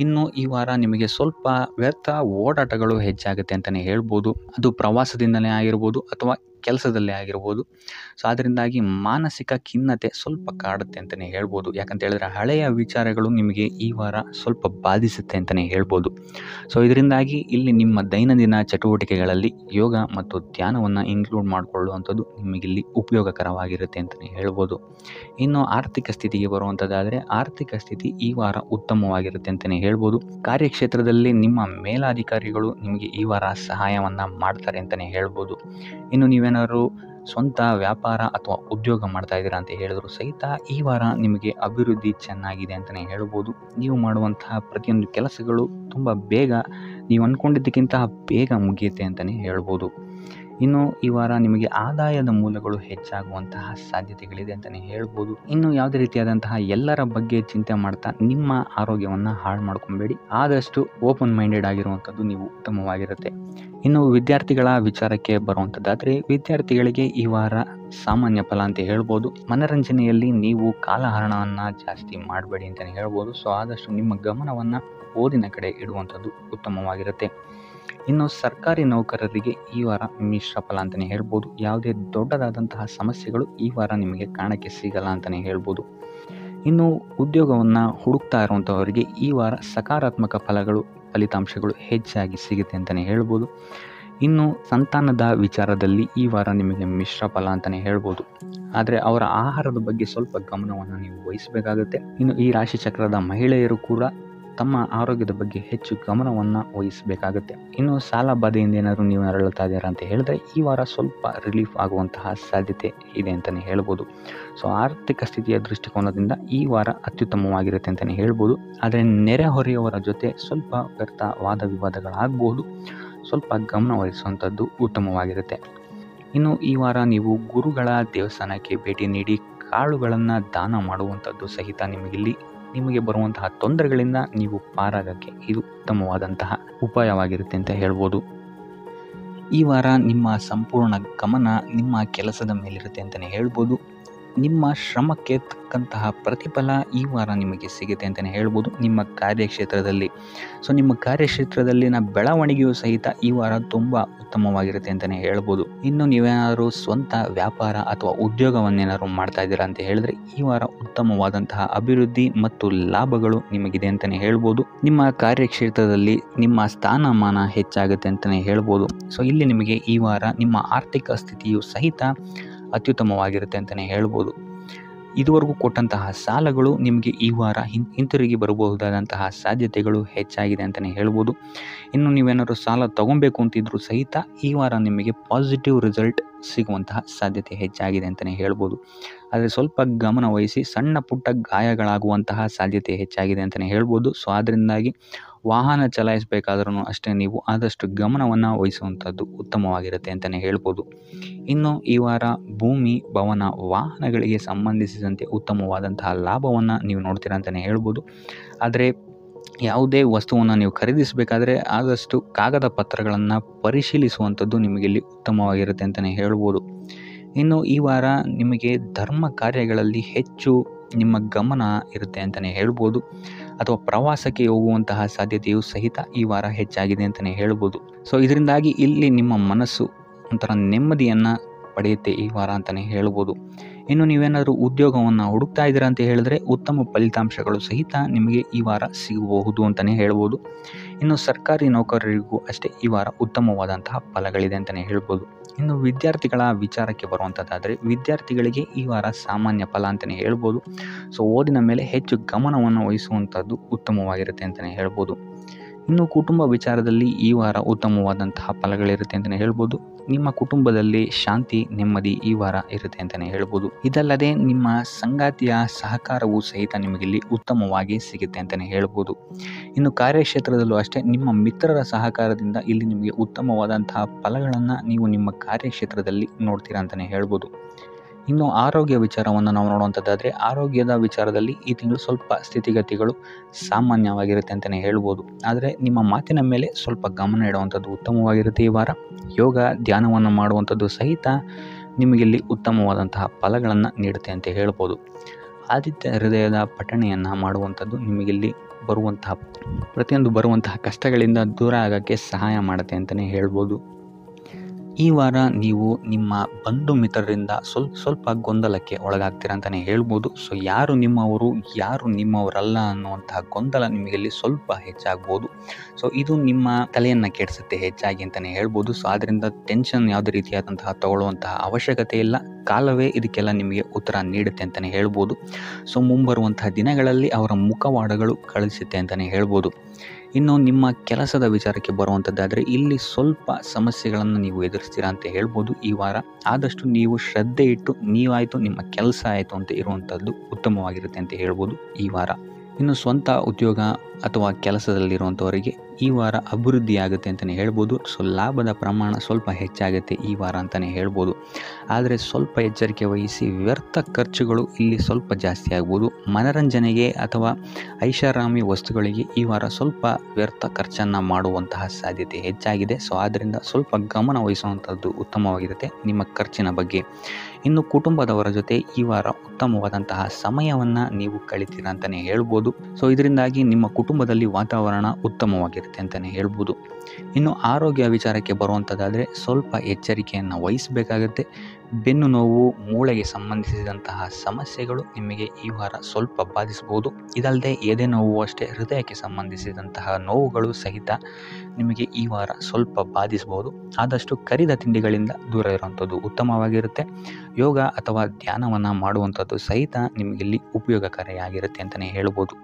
ಇನ್ನು ಈ ವಾರ ನಿಮಗೆ ಸ್ವಲ್ಪ ವ್ಯರ್ಥ ಓಡಾಟಗಳು ಹೆಚ್ಚಾಗುತ್ತೆ ಅಂತಲೇ ಹೇಳ್ಬೋದು. ಅದು ಪ್ರವಾಸದಿಂದಲೇ ಆಗಿರ್ಬೋದು ಅಥವಾ ಕೆಲಸದಲ್ಲೇ ಆಗಿರ್ಬೋದು. ಸೊ ಅದರಿಂದಾಗಿ ಮಾನಸಿಕ ಖಿನ್ನತೆ ಸ್ವಲ್ಪ ಕಾಡುತ್ತೆ ಅಂತಲೇ ಹೇಳ್ಬೋದು. ಯಾಕಂತ ಹೇಳಿದ್ರೆ ಹಳೆಯ ವಿಚಾರಗಳು ನಿಮಗೆ ಈ ವಾರ ಸ್ವಲ್ಪ ಬಾಧಿಸುತ್ತೆ ಅಂತಲೇ ಹೇಳ್ಬೋದು. ಸೊ ಇದರಿಂದಾಗಿ ಇಲ್ಲಿ ನಿಮ್ಮ ದೈನಂದಿನ ಚಟುವಟಿಕೆಗಳಲ್ಲಿ ಯೋಗ ಮತ್ತು ಧ್ಯಾನವನ್ನು ಇನ್ಕ್ಲೂಡ್ ಮಾಡಿಕೊಳ್ಳುವಂಥದ್ದು ನಿಮಗಿಲ್ಲಿ ಉಪಯೋಗಕರವಾಗಿರುತ್ತೆ ಅಂತಲೇ ಹೇಳ್ಬೋದು. ಇನ್ನು ಆರ್ಥಿಕ ಸ್ಥಿತಿಗೆ ಬರುವಂಥದ್ದಾದರೆ ಆರ್ಥಿಕ ಸ್ಥಿತಿ ಈ ವಾರ ಉತ್ತಮವಾಗಿರುತ್ತೆ ಅಂತಲೇ ಹೇಳ್ಬೋದು. ಕಾರ್ಯಕ್ಷೇತ್ರದಲ್ಲಿ ನಿಮ್ಮ ಮೇಲಾಧಿಕಾರಿಗಳು ನಿಮಗೆ ಈ ವಾರ ಸಹಾಯವನ್ನು ಮಾಡ್ತಾರೆ ಅಂತಲೇ ಹೇಳ್ಬೋದು. ಇನ್ನು ನೀವೇನಾದ್ರು ಸ್ವಂತ ವ್ಯಾಪಾರ ಅಥವಾ ಉದ್ಯೋಗ ಮಾಡ್ತಾ ಇದ್ದೀರಾ ಅಂತ ಹೇಳಿದ್ರು ಸಹಿತ ಈ ವಾರ ನಿಮಗೆ ಅಭಿವೃದ್ಧಿ ಚೆನ್ನಾಗಿದೆ ಅಂತಲೇ ಹೇಳ್ಬೋದು. ನೀವು ಮಾಡುವಂತಹ ಪ್ರತಿಯೊಂದು ಕೆಲಸಗಳು ತುಂಬ ಬೇಗ ನೀವು ಅಂದ್ಕೊಂಡಿದ್ದಕ್ಕಿಂತ ಬೇಗ ಮುಗಿಯುತ್ತೆ ಅಂತಲೇ ಹೇಳ್ಬೋದು. ಇನ್ನು ಈ ವಾರ ನಿಮಗೆ ಆದಾಯದ ಮೂಲಗಳು ಹೆಚ್ಚಾಗುವಂತಹ ಸಾಧ್ಯತೆಗಳಿದೆ ಅಂತಲೇ ಹೇಳ್ಬೋದು. ಇನ್ನು ಯಾವುದೇ ರೀತಿಯಾದಂತಹ ಎಲ್ಲರ ಬಗ್ಗೆ ಚಿಂತೆ ಮಾಡ್ತಾ ನಿಮ್ಮ ಆರೋಗ್ಯವನ್ನು ಹಾಳು ಮಾಡ್ಕೊಬೇಡಿ. ಆದಷ್ಟು ಓಪನ್ ಮೈಂಡೆಡ್ ಆಗಿರುವಂಥದ್ದು ನೀವು ಉತ್ತಮವಾಗಿರುತ್ತೆ. ಇನ್ನು ವಿದ್ಯಾರ್ಥಿಗಳ ವಿಚಾರಕ್ಕೆ ಬರುವಂಥದ್ದಾದರೆ ವಿದ್ಯಾರ್ಥಿಗಳಿಗೆ ಈ ವಾರ ಸಾಮಾನ್ಯ ಫಲ ಅಂತ ಹೇಳ್ಬೋದು. ಮನರಂಜನೆಯಲ್ಲಿ ನೀವು ಕಾಲಹರಣವನ್ನು ಜಾಸ್ತಿ ಮಾಡಬೇಡಿ ಅಂತಲೇ ಹೇಳ್ಬೋದು. ಸೊ ಆದಷ್ಟು ನಿಮ್ಮ ಗಮನವನ್ನು ಓದಿನ ಕಡೆ ಇಡುವಂಥದ್ದು ಉತ್ತಮವಾಗಿರುತ್ತೆ. ಇನ್ನು ಸರ್ಕಾರಿ ನೌಕರರಿಗೆ ಈ ವಾರ ಮಿಶ್ರ ಫಲ ಅಂತಲೇ ಹೇಳ್ಬೋದು. ಯಾವುದೇ ದೊಡ್ಡದಾದಂತಹ ಸಮಸ್ಯೆಗಳು ಈ ವಾರ ನಿಮಗೆ ಕಾಣಕ್ಕೆ ಸಿಗಲ್ಲ ಅಂತಲೇ ಹೇಳ್ಬೋದು. ಇನ್ನು ಉದ್ಯೋಗವನ್ನು ಹುಡುಕ್ತಾ ಇರುವಂಥವರಿಗೆ ಈ ವಾರ ಸಕಾರಾತ್ಮಕ ಫಲಿತಾಂಶಗಳು ಹೆಚ್ಚಾಗಿ ಸಿಗುತ್ತೆ ಅಂತಲೇ ಹೇಳ್ಬೋದು. ಇನ್ನು ಸಂತಾನದ ವಿಚಾರದಲ್ಲಿ ಈ ವಾರ ನಿಮಗೆ ಮಿಶ್ರ ಫಲ ಅಂತಲೇ ಹೇಳ್ಬೋದು. ಆದರೆ ಅವರ ಆಹಾರದ ಬಗ್ಗೆ ಸ್ವಲ್ಪ ಗಮನವನ್ನು ನೀವು ವಹಿಸಬೇಕಾಗುತ್ತೆ. ಇನ್ನು ಈ ರಾಶಿ ಚಕ್ರದ ಮಹಿಳೆಯರು ಕೂಡ ತಮ್ಮ ಆರೋಗ್ಯದ ಬಗ್ಗೆ ಹೆಚ್ಚು ಗಮನವನ್ನು ವಹಿಸಬೇಕಾಗುತ್ತೆ. ಇನ್ನು ಸಾಲ ಬಾಧೆಯಿಂದ ಏನಾದರೂ ನೀವು ನರಳುತ್ತಾ ಇದ್ದೀರಾ ಅಂತ ಹೇಳಿದ್ರೆ ಈ ವಾರ ಸ್ವಲ್ಪ ರಿಲೀಫ್ ಆಗುವಂತಹ ಸಾಧ್ಯತೆ ಇದೆ ಅಂತಲೇ ಹೇಳ್ಬೋದು. ಸೊ ಆರ್ಥಿಕ ಸ್ಥಿತಿಯ ದೃಷ್ಟಿಕೋನದಿಂದ ಈ ವಾರ ಅತ್ಯುತ್ತಮವಾಗಿರುತ್ತೆ ಅಂತಲೇ ಹೇಳ್ಬೋದು. ಆದರೆ ನೆರೆಹೊರೆಯವರ ಜೊತೆ ಸ್ವಲ್ಪ ವ್ಯರ್ಥ ವಾದ ವಿವಾದಗಳಾಗಬಹುದು. ಸ್ವಲ್ಪ ಗಮನ ವಹಿಸುವಂಥದ್ದು ಉತ್ತಮವಾಗಿರುತ್ತೆ. ಇನ್ನು ಈ ವಾರ ನೀವು ಗುರುಗಳ ದೇವಸ್ಥಾನಕ್ಕೆ ಭೇಟಿ ನೀಡಿ ಕಾಳುಗಳನ್ನು ದಾನ ಮಾಡುವಂಥದ್ದು ಸಹಿತ ನಿಮಗೆ ಬರುವಂತಹ ತೊಂದರೆಗಳಿಂದ ನೀವು ಪಾರಾಗಕ್ಕೆ ಇದು ಉತ್ತಮವಾದಂತಹ ಉಪಾಯವಾಗಿರುತ್ತೆ ಅಂತ ಹೇಳ್ಬೋದು. ಈ ವಾರ ನಿಮ್ಮ ಸಂಪೂರ್ಣ ಗಮನ ನಿಮ್ಮ ಕೆಲಸದ ಮೇಲಿರುತ್ತೆ ಅಂತಲೇ ಹೇಳ್ಬೋದು. ನಿಮ್ಮ ಶ್ರಮಕ್ಕೆ ತಕ್ಕಂತಹ ಪ್ರತಿಫಲ ಈ ವಾರ ನಿಮಗೆ ಸಿಗುತ್ತೆ ಅಂತಲೇ ಹೇಳ್ಬೋದು ನಿಮ್ಮ ಕಾರ್ಯಕ್ಷೇತ್ರದಲ್ಲಿ. ಸೊ ನಿಮ್ಮ ಕಾರ್ಯಕ್ಷೇತ್ರದಲ್ಲಿನ ಬೆಳವಣಿಗೆಯೂ ಸಹಿತ ಈ ವಾರ ತುಂಬ ಉತ್ತಮವಾಗಿರುತ್ತೆ ಅಂತಲೇ ಹೇಳ್ಬೋದು. ಇನ್ನು ನೀವೇನಾದರೂ ಸ್ವಂತ ವ್ಯಾಪಾರ ಅಥವಾ ಉದ್ಯೋಗವನ್ನೇನಾದ್ರು ಮಾಡ್ತಾ ಇದ್ದೀರಾ ಅಂತ ಹೇಳಿದ್ರೆ ಈ ವಾರ ಉತ್ತಮವಾದಂತಹ ಅಭಿವೃದ್ಧಿ ಮತ್ತು ಲಾಭಗಳು ನಿಮಗಿದೆ ಅಂತಲೇ ಹೇಳ್ಬೋದು. ನಿಮ್ಮ ಕಾರ್ಯಕ್ಷೇತ್ರದಲ್ಲಿ ನಿಮ್ಮ ಸ್ಥಾನಮಾನ ಹೆಚ್ಚಾಗುತ್ತೆ ಅಂತಲೇ ಹೇಳ್ಬೋದು. ಸೊ ಇಲ್ಲಿ ನಿಮಗೆ ಈ ವಾರ ನಿಮ್ಮ ಆರ್ಥಿಕ ಸ್ಥಿತಿಯು ಸಹಿತ ಅತ್ಯುತ್ತಮವಾಗಿರುತ್ತೆ ಅಂತಲೇ ಹೇಳ್ಬೋದು. ಇದುವರೆಗೂ ಕೊಟ್ಟಂತಹ ಸಾಲಗಳು ನಿಮಗೆ ಈ ವಾರ ಹಿಂತಿರುಗಿ ಬರಬಹುದಾದಂತಹ ಸಾಧ್ಯತೆಗಳು ಹೆಚ್ಚಾಗಿದೆ ಅಂತಲೇ ಹೇಳ್ಬೋದು. ಇನ್ನು ನೀವೇನಾದರೂ ಸಾಲ ತಗೊಬೇಕು ಅಂತಿದ್ರೂ ಸಹಿತ ಈ ವಾರ ನಿಮಗೆ ಪಾಸಿಟಿವ್ ರಿಸಲ್ಟ್ ಸಿಗುವಂತಹ ಸಾಧ್ಯತೆ ಹೆಚ್ಚಾಗಿದೆ ಅಂತಲೇ ಹೇಳ್ಬೋದು. ಆದರೆ ಸ್ವಲ್ಪ ಗಮನ ವಹಿಸಿ ಸಣ್ಣ ಪುಟ್ಟ ಗಾಯಗಳಾಗುವಂತಹ ಸಾಧ್ಯತೆ ಹೆಚ್ಚಾಗಿದೆ ಅಂತಲೇ ಹೇಳ್ಬೋದು. ಸೊ ಅದರಿಂದಾಗಿ ವಾಹನ ಚಲಾಯಿಸಬೇಕಾದ್ರೂ ಅಷ್ಟೇ ನೀವು ಆದಷ್ಟು ಗಮನವನ್ನು ವಹಿಸುವಂಥದ್ದು ಉತ್ತಮವಾಗಿರುತ್ತೆ ಅಂತಲೇ ಹೇಳ್ಬೋದು. ಇನ್ನು ಈ ವಾರ ಭೂಮಿ, ಭವನ, ವಾಹನಗಳಿಗೆ ಸಂಬಂಧಿಸಿದಂತೆ ಉತ್ತಮವಾದಂತಹ ಲಾಭವನ್ನು ನೀವು ನೋಡ್ತೀರಾ ಅಂತಲೇ ಹೇಳ್ಬೋದು. ಆದರೆ ಯಾವುದೇ ವಸ್ತುವನ್ನು ನೀವು ಖರೀದಿಸಬೇಕಾದ್ರೆ ಆದಷ್ಟು ಕಾಗದ ಪತ್ರಗಳನ್ನು ಪರಿಶೀಲಿಸುವಂಥದ್ದು ನಿಮಗಿಲ್ಲಿ ಉತ್ತಮವಾಗಿರುತ್ತೆ ಅಂತಲೇ ಹೇಳ್ಬೋದು. ಇನ್ನು ಈ ವಾರ ನಿಮಗೆ ಧರ್ಮ ಕಾರ್ಯಗಳಲ್ಲಿ ಹೆಚ್ಚು ನಿಮ್ಮ ಗಮನ ಇರುತ್ತೆ ಅಂತಲೇ ಹೇಳ್ಬೋದು. ಅಥವಾ ಪ್ರವಾಸಕ್ಕೆ ಹೋಗುವಂತಹ ಸಾಧ್ಯತೆಯು ಸಹಿತ ಈ ವಾರ ಹೆಚ್ಚಾಗಿದೆ ಅಂತಲೇ ಹೇಳ್ಬೋದು. ಸೊ ಇದರಿಂದಾಗಿ ಇಲ್ಲಿ ನಿಮ್ಮ ಮನಸ್ಸು ಒಂಥರ ನೆಮ್ಮದಿಯನ್ನು ಪಡೆಯುತ್ತೆ ಈ ವಾರ ಅಂತಲೇ ಹೇಳ್ಬೋದು. ಇನ್ನು ನೀವೇನಾದರೂ ಉದ್ಯೋಗವನ್ನು ಹುಡುಕ್ತಾ ಇದ್ದೀರಾ ಅಂತ ಹೇಳಿದ್ರೆ ಉತ್ತಮ ಫಲಿತಾಂಶಗಳು ಸಹಿತ ನಿಮಗೆ ಈ ವಾರ ಸಿಗಬಹುದು ಅಂತಲೇ ಹೇಳ್ಬೋದು. ಇನ್ನು ಸರ್ಕಾರಿ ನೌಕರರಿಗೂ ಅಷ್ಟೇ ಈ ವಾರ ಉತ್ತಮವಾದಂತಹ ಫಲಗಳಿದೆ ಅಂತಲೇ ಹೇಳ್ಬೋದು. ಇನ್ನು ವಿದ್ಯಾರ್ಥಿಗಳ ವಿಚಾರಕ್ಕೆ ಬರುವಂಥದ್ದಾದರೆ ವಿದ್ಯಾರ್ಥಿಗಳಿಗೆ ಈ ವಾರ ಸಾಮಾನ್ಯ ಫಲ ಅಂತಲೇ ಹೇಳ್ಬೋದು. ಸೊ ಓದಿನ ಮೇಲೆ ಹೆಚ್ಚು ಗಮನವನ್ನು ವಹಿಸುವಂಥದ್ದು ಉತ್ತಮವಾಗಿರುತ್ತೆ ಅಂತಲೇ ಹೇಳ್ಬೋದು. ಇನ್ನು ಕುಟುಂಬ ವಿಚಾರದಲ್ಲಿ ಈ ವಾರ ಉತ್ತಮವಾದಂತಹ ಫಲಗಳಿರುತ್ತೆ ಅಂತಲೇ ಹೇಳ್ಬೋದು. ನಿಮ್ಮ ಕುಟುಂಬದಲ್ಲಿ ಶಾಂತಿ ನೆಮ್ಮದಿ ಈ ವಾರ ಇರುತ್ತೆ ಅಂತಲೇ ಹೇಳ್ಬೋದು. ಇದಲ್ಲದೆ ನಿಮ್ಮ ಸಂಗಾತಿಯ ಸಹಕಾರವೂ ಸಹಿತ ನಿಮಗಿಲ್ಲಿ ಉತ್ತಮವಾಗಿ ಸಿಗುತ್ತೆ ಅಂತಲೇ ಹೇಳ್ಬೋದು. ಇನ್ನು ಕಾರ್ಯಕ್ಷೇತ್ರದಲ್ಲೂ ಅಷ್ಟೇ ನಿಮ್ಮ ಮಿತ್ರರ ಸಹಕಾರದಿಂದ ಇಲ್ಲಿ ನಿಮಗೆ ಉತ್ತಮವಾದಂತಹ ಫಲಗಳನ್ನು ನೀವು ನಿಮ್ಮ ಕಾರ್ಯಕ್ಷೇತ್ರದಲ್ಲಿ ನೋಡ್ತೀರಾ ಅಂತಲೇ ಹೇಳ್ಬೋದು. ಇನ್ನು ಆರೋಗ್ಯ ವಿಚಾರವನ್ನು ನಾವು ನೋಡುವಂಥದ್ದಾದರೆ ಆರೋಗ್ಯದ ವಿಚಾರದಲ್ಲಿ ಈ ತಿಂಗಳು ಸ್ವಲ್ಪ ಸ್ಥಿತಿಗತಿಗಳು ಸಾಮಾನ್ಯವಾಗಿರುತ್ತೆ ಅಂತಲೇ ಹೇಳ್ಬೋದು. ಆದರೆ ನಿಮ್ಮ ಮಾತಿನ ಮೇಲೆ ಸ್ವಲ್ಪ ಗಮನ ಇಡುವಂಥದ್ದು ಉತ್ತಮವಾಗಿರುತ್ತೆ ಈ ವಾರ. ಯೋಗ ಧ್ಯಾನವನ್ನು ಮಾಡುವಂಥದ್ದು ಸಹಿತ ನಿಮಗಿಲ್ಲಿ ಉತ್ತಮವಾದಂತಹ ಫಲಗಳನ್ನು ನೀಡುತ್ತೆ ಅಂತ ಹೇಳ್ಬೋದು. ಆದಿತ್ಯ ಹೃದಯದ ಪಠಣೆಯನ್ನು ಮಾಡುವಂಥದ್ದು ನಿಮಗಿಲ್ಲಿ ಬರುವಂತಹ ಕಷ್ಟಗಳಿಂದ ದೂರ ಆಗೋಕ್ಕೆ ಸಹಾಯ ಮಾಡುತ್ತೆ ಅಂತಲೇ ಹೇಳ್ಬೋದು. ಈ ವಾರ ನೀವು ನಿಮ್ಮ ಬಂಧು ಮಿತ್ರರಿಂದ ಸ್ವಲ್ಪ ಗೊಂದಲಕ್ಕೆ ಒಳಗಾಗ್ತೀರ ಅಂತಲೇ ಹೇಳ್ಬೋದು. ಸೊ ಯಾರು ನಿಮ್ಮವರು ಯಾರು ನಿಮ್ಮವರಲ್ಲ ಅನ್ನುವಂತಹ ಗೊಂದಲ ನಿಮಗಲ್ಲಿ ಸ್ವಲ್ಪ ಹೆಚ್ಚಾಗ್ಬೋದು. ಸೊ ಇದು ನಿಮ್ಮ ತಲೆಯನ್ನು ಕೆಡಿಸುತ್ತೆ ಹೆಚ್ಚಾಗಿ ಅಂತಲೇ ಹೇಳ್ಬೋದು. ಸೊ ಆದ್ದರಿಂದ ಟೆನ್ಷನ್ ಯಾವುದೇ ರೀತಿಯಾದಂತಹ ತಗೊಳ್ಳುವಂತಹ ಅವಶ್ಯಕತೆ ಇಲ್ಲ. ಕಾಲವೇ ಇದಕ್ಕೆಲ್ಲ ನಿಮಗೆ ಉತ್ತರ ನೀಡುತ್ತೆ ಅಂತಲೇ ಹೇಳ್ಬೋದು. ಸೊ ಮುಂಬರುವಂತಹ ದಿನಗಳಲ್ಲಿ ಅವರ ಮುಖವಾಡಗಳು ಕಳಿಸುತ್ತೆ ಅಂತಲೇ ಹೇಳ್ಬೋದು. ಇನ್ನು ನಿಮ್ಮ ಕೆಲಸದ ವಿಚಾರಕ್ಕೆ ಬರುವಂಥದ್ದಾದರೆ ಇಲ್ಲಿ ಸ್ವಲ್ಪ ಸಮಸ್ಯೆಗಳನ್ನು ನೀವು ಎದುರಿಸ್ತೀರಾ ಅಂತ ಹೇಳ್ಬೋದು ಈ ವಾರ. ಆದಷ್ಟು ನೀವು ಶ್ರದ್ಧೆ ಇಟ್ಟು ನೀವಾಯಿತು ನಿಮ್ಮ ಕೆಲಸ ಆಯಿತು ಅಂತ ಇರುವಂಥದ್ದು ಉತ್ತಮವಾಗಿರುತ್ತೆ ಅಂತ ಹೇಳ್ಬೋದು ಈ ವಾರ. ಇನ್ನು ಸ್ವಂತ ಉದ್ಯೋಗ ಅಥವಾ ಕೆಲಸದಲ್ಲಿರುವಂಥವರಿಗೆ ಈ ವಾರ ಅಭಿವೃದ್ಧಿ ಆಗುತ್ತೆ ಅಂತಲೇ ಹೇಳ್ಬೋದು. ಸೊ ಲಾಭದ ಪ್ರಮಾಣ ಸ್ವಲ್ಪ ಹೆಚ್ಚಾಗುತ್ತೆ ಈ ವಾರ ಅಂತಲೇ ಹೇಳ್ಬೋದು. ಆದರೆ ಸ್ವಲ್ಪ ಎಚ್ಚರಿಕೆ ವಹಿಸಿ, ವ್ಯರ್ಥ ಖರ್ಚುಗಳು ಇಲ್ಲಿ ಸ್ವಲ್ಪ ಜಾಸ್ತಿ ಆಗ್ಬೋದು. ಮನರಂಜನೆಗೆ ಅಥವಾ ಐಷಾರಾಮಿ ವಸ್ತುಗಳಿಗೆ ಈ ವಾರ ಸ್ವಲ್ಪ ವ್ಯರ್ಥ ಖರ್ಚನ್ನು ಮಾಡುವಂತಹ ಸಾಧ್ಯತೆ ಹೆಚ್ಚಾಗಿದೆ. ಸೊ ಆದ್ದರಿಂದ ಸ್ವಲ್ಪ ಗಮನ ವಹಿಸುವಂಥದ್ದು ಉತ್ತಮವಾಗಿರುತ್ತೆ ನಿಮ್ಮ ಖರ್ಚಿನ ಬಗ್ಗೆ. ಇನ್ನು ಕುಟುಂಬದವರ ಜೊತೆ ಈ ವಾರ ಉತ್ತಮವಾದಂತಹ ಸಮಯವನ್ನು ನೀವು ಕಳಿತೀರಾ ಅಂತಲೇ ಹೇಳ್ಬೋದು. ಸೊ ಇದರಿಂದಾಗಿ ನಿಮ್ಮ ಕುಟುಂಬದಲ್ಲಿ ವಾತಾವರಣ ಉತ್ತಮವಾಗಿರುತ್ತೆ ಅಂತಲೇ ಹೇಳ್ಬೋದು. ಇನ್ನು ಆರೋಗ್ಯ ವಿಚಾರಕ್ಕೆ ಬರುವಂಥದ್ದಾದರೆ ಸ್ವಲ್ಪ ಎಚ್ಚರಿಕೆಯನ್ನು ವಹಿಸಬೇಕಾಗುತ್ತೆ. ಬೆನ್ನು ನೋವು, ಮೂಳೆಗೆ ಸಂಬಂಧಿಸಿದಂತಹ ಸಮಸ್ಯೆಗಳು ನಿಮಗೆ ಈ ವಾರ ಸ್ವಲ್ಪ ಬಾಧಿಸಬಹುದು. ಇದಲ್ಲದೆ ಎದೆ ನೋವು ಅಷ್ಟೇ ಹೃದಯಕ್ಕೆ ಸಂಬಂಧಿಸಿದಂತಹ ನೋವುಗಳು ಸಹಿತ ನಿಮಗೆ ಈ ವಾರ ಸ್ವಲ್ಪ ಬಾಧಿಸಬಹುದು. ಆದಷ್ಟು ಕರಿದ ತಿಂಡಿಗಳಿಂದ ದೂರ ಇರುವಂಥದ್ದು ಉತ್ತಮವಾಗಿರುತ್ತೆ. ಯೋಗ ಅಥವಾ ಧ್ಯಾನವನ್ನು ಮಾಡುವಂಥದ್ದು ಸಹಿತ ನಿಮಗಿಲ್ಲಿ ಉಪಯೋಗಕಾರಿಯಾಗಿರುತ್ತೆ ಅಂತಲೇ ಹೇಳ್ಬೋದು.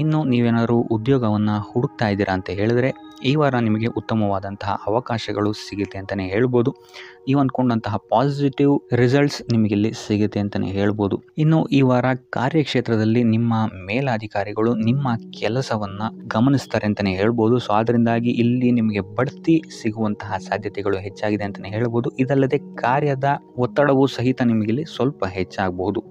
ಇನ್ನು ನೀವೇನಾದರೂ ಉದ್ಯೋಗವನ್ನು ಹುಡುಕ್ತಾ ಇದ್ದೀರಾ ಅಂತ ಹೇಳಿದ್ರೆ ಈ ವಾರ ನಿಮಗೆ ಉತ್ತಮವಾದಂತಹ ಅವಕಾಶಗಳು ಸಿಗುತ್ತೆ ಅಂತಲೇ ಹೇಳ್ಬೋದು. ನೀವು ಅಂದ್ಕೊಂಡಂತಹ ಪಾಸಿಟಿವ್ ರಿಸಲ್ಟ್ಸ್ ನಿಮಗಿಲ್ಲಿ ಸಿಗುತ್ತೆ ಅಂತಲೇ ಹೇಳ್ಬೋದು. ಇನ್ನು ಈ ವಾರ ಕಾರ್ಯಕ್ಷೇತ್ರದಲ್ಲಿ ನಿಮ್ಮ ಮೇಲಾಧಿಕಾರಿಗಳು ನಿಮ್ಮ ಕೆಲಸವನ್ನು ಗಮನಿಸ್ತಾರೆ ಅಂತಲೇ ಹೇಳ್ಬೋದು. ಸೊ ಅದರಿಂದಾಗಿ ಇಲ್ಲಿ ನಿಮಗೆ ಬಡ್ತಿ ಸಿಗುವಂತಹ ಸಾಧ್ಯತೆಗಳು ಹೆಚ್ಚಾಗಿದೆ ಅಂತಲೇ ಹೇಳ್ಬೋದು. ಇದಲ್ಲದೆ ಕಾರ್ಯದ ಒತ್ತಡವೂ ಸಹಿತ ನಿಮಗಿಲ್ಲಿ ಸ್ವಲ್ಪ ಹೆಚ್ಚಾಗಬಹುದು.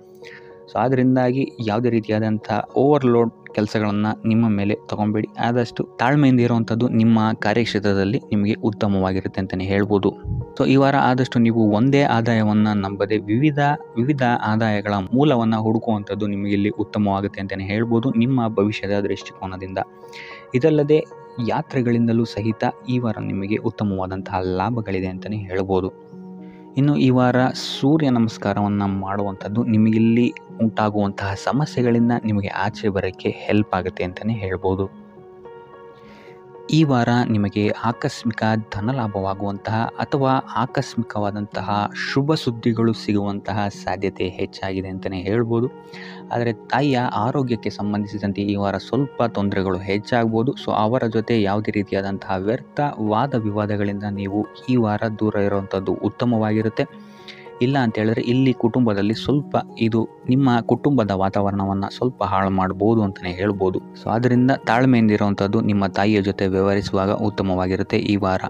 ಸೊ ಅದರಿಂದಾಗಿ ಯಾವುದೇ ರೀತಿಯಾದಂಥ ಓವರ್ಲೋಡ್ ಕೆಲಸಗಳನ್ನು ನಿಮ್ಮ ಮೇಲೆ ತಗೊಬೇಡಿ. ಆದಷ್ಟು ತಾಳ್ಮೆಯಿಂದ ಇರುವಂಥದ್ದು ನಿಮ್ಮ ಕಾರ್ಯಕ್ಷೇತ್ರದಲ್ಲಿ ನಿಮಗೆ ಉತ್ತಮವಾಗಿರುತ್ತೆ ಅಂತಲೇ ಹೇಳ್ಬೋದು. ಸೊ ಈ ವಾರ ಆದಷ್ಟು ನೀವು ಒಂದೇ ಆದಾಯವನ್ನು ನಂಬದೆ ವಿವಿಧ ಆದಾಯಗಳ ಮೂಲವನ್ನು ಹುಡುಕುವಂಥದ್ದು ನಿಮಗೆ ಇಲ್ಲಿ ಉತ್ತಮವಾಗುತ್ತೆ ಅಂತಲೇ ಹೇಳ್ಬೋದು ನಿಮ್ಮ ಭವಿಷ್ಯದ ದೃಷ್ಟಿಕೋನದಿಂದ. ಇದಲ್ಲದೆ ಯಾತ್ರೆಗಳಿಂದಲೂ ಸಹಿತ ಈ ವಾರ ನಿಮಗೆ ಉತ್ತಮವಾದಂತಹ ಲಾಭಗಳಿದೆ ಅಂತಲೇ ಹೇಳ್ಬೋದು. ಇನ್ನು ಈ ವಾರ ಸೂರ್ಯ ನಮಸ್ಕಾರವನ್ನು ಮಾಡುವಂಥದ್ದು ನಿಮಗಿಲ್ಲಿ ಉಂಟಾಗುವಂತಹ ಸಮಸ್ಯೆಗಳಿಂದ ನಿಮಗೆ ಆಚೆ ಬರೋಕ್ಕೆ ಹೆಲ್ಪ್ ಆಗುತ್ತೆ ಅಂತಲೇ ಹೇಳ್ಬೋದು. ಈ ವಾರ ನಿಮಗೆ ಆಕಸ್ಮಿಕ ಧನಲಾಭವಾಗುವಂತಹ ಅಥವಾ ಆಕಸ್ಮಿಕವಾದಂತಹ ಶುಭ ಸುದ್ದಿಗಳು ಸಿಗುವಂತಹ ಸಾಧ್ಯತೆ ಹೆಚ್ಚಾಗಿದೆ ಅಂತಲೇ ಹೇಳ್ಬೋದು. ಆದರೆ ತಾಯಿಯ ಆರೋಗ್ಯಕ್ಕೆ ಸಂಬಂಧಿಸಿದಂತೆ ಈ ವಾರ ಸ್ವಲ್ಪ ತೊಂದರೆಗಳು ಹೆಚ್ಚಾಗ್ಬೋದು. ಸೊ ಅವರ ಜೊತೆ ಯಾವುದೇ ರೀತಿಯಾದಂತಹ ವ್ಯರ್ಥ ವಾದ ವಿವಾದಗಳಿಂದ ನೀವು ಈ ವಾರ ದೂರ ಇರುವಂಥದ್ದು ಉತ್ತಮವಾಗಿರುತ್ತೆ. ಇಲ್ಲ ಅಂತ ಹೇಳಿದ್ರೆ ಇಲ್ಲಿ ಕುಟುಂಬದಲ್ಲಿ ಸ್ವಲ್ಪ ಇದು ನಿಮ್ಮ ಕುಟುಂಬದ ವಾತಾವರಣವನ್ನು ಸ್ವಲ್ಪ ಹಾಳು ಮಾಡ್ಬೋದು ಅಂತಲೇ ಹೇಳ್ಬೋದು. ಸೊ ಅದರಿಂದ ತಾಳ್ಮೆಯಿಂದ ಇರುವಂಥದ್ದು ನಿಮ್ಮ ತಾಯಿಯ ಜೊತೆ ವ್ಯವಹರಿಸುವಾಗ ಉತ್ತಮವಾಗಿರುತ್ತೆ ಈ ವಾರ.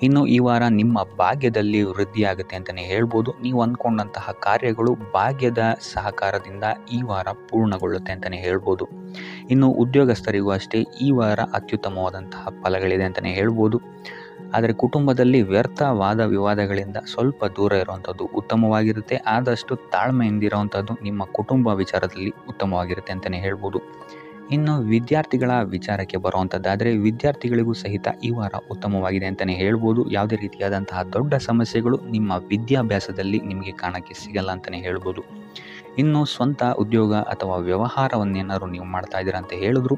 ಇನ್ನು ಈ ವಾರ ನಿಮ್ಮ ಭಾಗ್ಯದಲ್ಲಿ ವೃದ್ಧಿಯಾಗುತ್ತೆ ಅಂತಲೇ ಹೇಳ್ಬೋದು. ನೀವು ಅಂದ್ಕೊಂಡಂತಹ ಕಾರ್ಯಗಳು ಭಾಗ್ಯದ ಸಹಕಾರದಿಂದ ಈ ವಾರ ಪೂರ್ಣಗೊಳ್ಳುತ್ತೆ ಅಂತಲೇ ಹೇಳ್ಬೋದು. ಇನ್ನು ಉದ್ಯೋಗಸ್ಥರಿಗೂ ಅಷ್ಟೇ ಈ ವಾರ ಅತ್ಯುತ್ತಮವಾದಂತಹ ಫಲಗಳಿದೆ ಅಂತಲೇ ಹೇಳ್ಬೋದು. ಆದರೆ ಕುಟುಂಬದಲ್ಲಿ ವ್ಯರ್ಥ ವಾದ ವಿವಾದಗಳಿಂದ ಸ್ವಲ್ಪ ದೂರ ಇರುವಂಥದ್ದು ಉತ್ತಮವಾಗಿರುತ್ತೆ. ಆದಷ್ಟು ತಾಳ್ಮೆಯಿಂದಿರುವಂಥದ್ದು ನಿಮ್ಮ ಕುಟುಂಬ ವಿಚಾರದಲ್ಲಿ ಉತ್ತಮವಾಗಿರುತ್ತೆ ಅಂತಲೇ ಹೇಳ್ಬೋದು. ಇನ್ನು ವಿದ್ಯಾರ್ಥಿಗಳ ವಿಚಾರಕ್ಕೆ ಬರುವಂಥದ್ದಾದರೆ ವಿದ್ಯಾರ್ಥಿಗಳಿಗೂ ಸಹಿತ ಈ ವಾರ ಉತ್ತಮವಾಗಿದೆ ಅಂತಲೇ ಹೇಳ್ಬೋದು. ಯಾವುದೇ ರೀತಿಯಾದಂತಹ ದೊಡ್ಡ ಸಮಸ್ಯೆಗಳು ನಿಮ್ಮ ವಿದ್ಯಾಭ್ಯಾಸದಲ್ಲಿ ನಿಮಗೆ ಕಾಣಕ್ಕೆ ಸಿಗಲ್ಲ ಅಂತಲೇ ಹೇಳ್ಬೋದು. ಇನ್ನು ಸ್ವಂತ ಉದ್ಯೋಗ ಅಥವಾ ವ್ಯವಹಾರವನ್ನೇನಾದ್ರು ನೀವು ಮಾಡ್ತಾ ಇದ್ದೀರಾ ಅಂತ ಹೇಳಿದ್ರು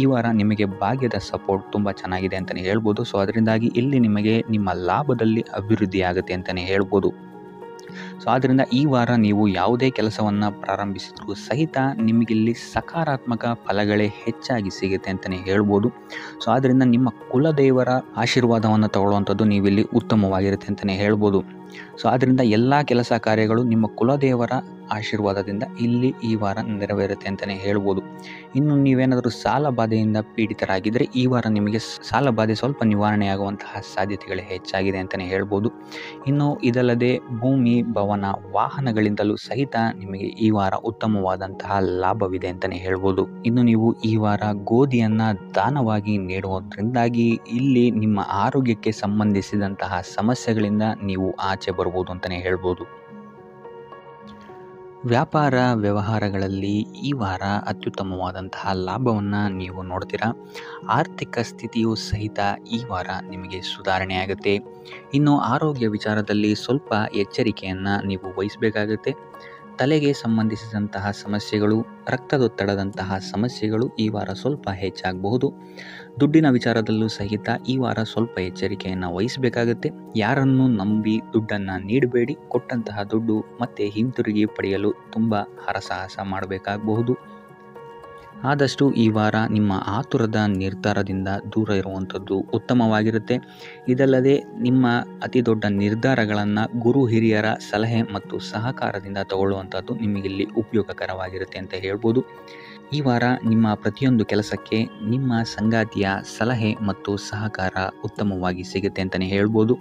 ಈ ವಾರ ನಿಮಗೆ ಭಾಗ್ಯದ ಸಪೋರ್ಟ್ ತುಂಬ ಚೆನ್ನಾಗಿದೆ ಅಂತಲೇ ಹೇಳ್ಬೋದು. ಸೊ ಅದರಿಂದಾಗಿ ಇಲ್ಲಿ ನಿಮಗೆ ನಿಮ್ಮ ಲಾಭದಲ್ಲಿ ಅಭಿವೃದ್ಧಿ ಆಗುತ್ತೆ ಅಂತಲೇ ಹೇಳ್ಬೋದು. ಸೊ ಆದ್ದರಿಂದ ಈ ವಾರ ನೀವು ಯಾವುದೇ ಕೆಲಸವನ್ನು ಪ್ರಾರಂಭಿಸಿದ್ರೂ ಸಹಿತ ನಿಮಗಿಲ್ಲಿ ಸಕಾರಾತ್ಮಕ ಫಲಗಳೇ ಹೆಚ್ಚಾಗಿ ಸಿಗುತ್ತೆ ಅಂತಲೇ ಹೇಳ್ಬೋದು. ಸೊ ಆದ್ದರಿಂದ ನಿಮ್ಮ ಕುಲದೇವರ ಆಶೀರ್ವಾದವನ್ನು ತಗೊಳ್ಳುವಂಥದ್ದು ನೀವಿಲ್ಲಿ ಉತ್ತಮವಾಗಿರುತ್ತೆ ಅಂತಲೇ ಹೇಳ್ಬೋದು. ಸೊ ಆದ್ದರಿಂದ ಎಲ್ಲ ಕೆಲಸ ಕಾರ್ಯಗಳು ನಿಮ್ಮ ಕುಲದೇವರ ಆಶೀರ್ವಾದದಿಂದ ಇಲ್ಲಿ ಈ ವಾರ ನೆರವೇರುತ್ತೆ ಅಂತಲೇ ಹೇಳ್ಬೋದು. ಇನ್ನು ನೀವೇನಾದರೂ ಸಾಲ ಬಾಧೆಯಿಂದ ಪೀಡಿತರಾಗಿದ್ದರೆ ಈ ವಾರ ನಿಮಗೆ ಸಾಲ ಬಾಧೆ ಸ್ವಲ್ಪ ನಿವಾರಣೆಯಾಗುವಂತಹ ಸಾಧ್ಯತೆಗಳು ಹೆಚ್ಚಾಗಿದೆ ಅಂತಲೇ ಹೇಳ್ಬೋದು. ಇನ್ನು ಇದಲ್ಲದೆ ಭೂಮಿ, ಭವನ, ವಾಹನಗಳಿಂದಲೂ ಸಹಿತ ನಿಮಗೆ ಈ ವಾರ ಉತ್ತಮವಾದಂತಹ ಲಾಭವಿದೆ ಅಂತಲೇ ಹೇಳ್ಬೋದು. ಇನ್ನು ನೀವು ಈ ವಾರ ಗೋಧಿಯನ್ನು ದಾನವಾಗಿ ನೀಡುವುದರಿಂದಾಗಿ ಇಲ್ಲಿ ನಿಮ್ಮ ಆರೋಗ್ಯಕ್ಕೆ ಸಂಬಂಧಿಸಿದಂತಹ ಸಮಸ್ಯೆಗಳಿಂದ ನೀವು ಆಚೆ ಬರ್ಬೋದು ಅಂತಲೇ ಹೇಳ್ಬೋದು. ವ್ಯಾಪಾರ ವ್ಯವಹಾರಗಳಲ್ಲಿ ಈ ವಾರ ಅತ್ಯುತ್ತಮವಾದಂತಹ ಲಾಭವನ್ನು ನೀವು ನೋಡ್ತೀರಾ. ಆರ್ಥಿಕ ಸ್ಥಿತಿಯೂ ಸಹಿತ ಈ ವಾರ ನಿಮಗೆ ಸುಧಾರಣೆಯಾಗುತ್ತೆ. ಇನ್ನು ಆರೋಗ್ಯ ವಿಚಾರದಲ್ಲಿ ಸ್ವಲ್ಪ ಎಚ್ಚರಿಕೆಯನ್ನು ನೀವು ವಹಿಸಬೇಕಾಗುತ್ತೆ. ತಲೆಗೆ ಸಂಬಂಧಿಸಿದಂತಹ ಸಮಸ್ಯೆಗಳು, ರಕ್ತದೊತ್ತಡದಂತಹ ಸಮಸ್ಯೆಗಳು ಈ ವಾರ ಸ್ವಲ್ಪ ಹೆಚ್ಚಾಗಬಹುದು. ದುಡ್ಡಿನ ವಿಚಾರದಲ್ಲೂ ಸಹಿತ ಈ ವಾರ ಸ್ವಲ್ಪ ಎಚ್ಚರಿಕೆಯನ್ನು ವಹಿಸಬೇಕಾಗುತ್ತೆ. ಯಾರನ್ನು ನಂಬಿ ದುಡ್ಡನ್ನು ನೀಡಬೇಡಿ. ಕೊಟ್ಟಂತಹ ದುಡ್ಡು ಮತ್ತೆ ಹಿಂತಿರುಗಿ ಪಡೆಯಲು ತುಂಬ ಹರಸಾಹಸ ಮಾಡಬೇಕಾಗಬಹುದು. ಆದಷ್ಟು ಈ ವಾರ ನಿಮ್ಮ ಆತುರದ ನಿರ್ಧಾರದಿಂದ ದೂರ ಇರುವಂಥದ್ದು ಉತ್ತಮವಾಗಿರುತ್ತೆ. ಇದಲ್ಲದೆ ನಿಮ್ಮ ಅತಿ ದೊಡ್ಡ ನಿರ್ಧಾರಗಳನ್ನು ಗುರು ಹಿರಿಯರ ಸಲಹೆ ಮತ್ತು ಸಹಕಾರದಿಂದ ತಗೊಳ್ಳುವಂಥದ್ದು ನಿಮಗಿಲ್ಲಿ ಉಪಯೋಗಕರವಾಗಿರುತ್ತೆ ಅಂತ ಹೇಳ್ಬೋದು. ಈ ವಾರ ನಿಮ್ಮ ಪ್ರತಿಯೊಂದು ಕೆಲಸಕ್ಕೆ ನಿಮ್ಮ ಸಂಗಾತಿಯ ಸಲಹೆ ಮತ್ತು ಸಹಕಾರ ಉತ್ತಮವಾಗಿ ಸಿಗುತ್ತೆ ಅಂತಲೇ ಹೇಳ್ಬೋದು.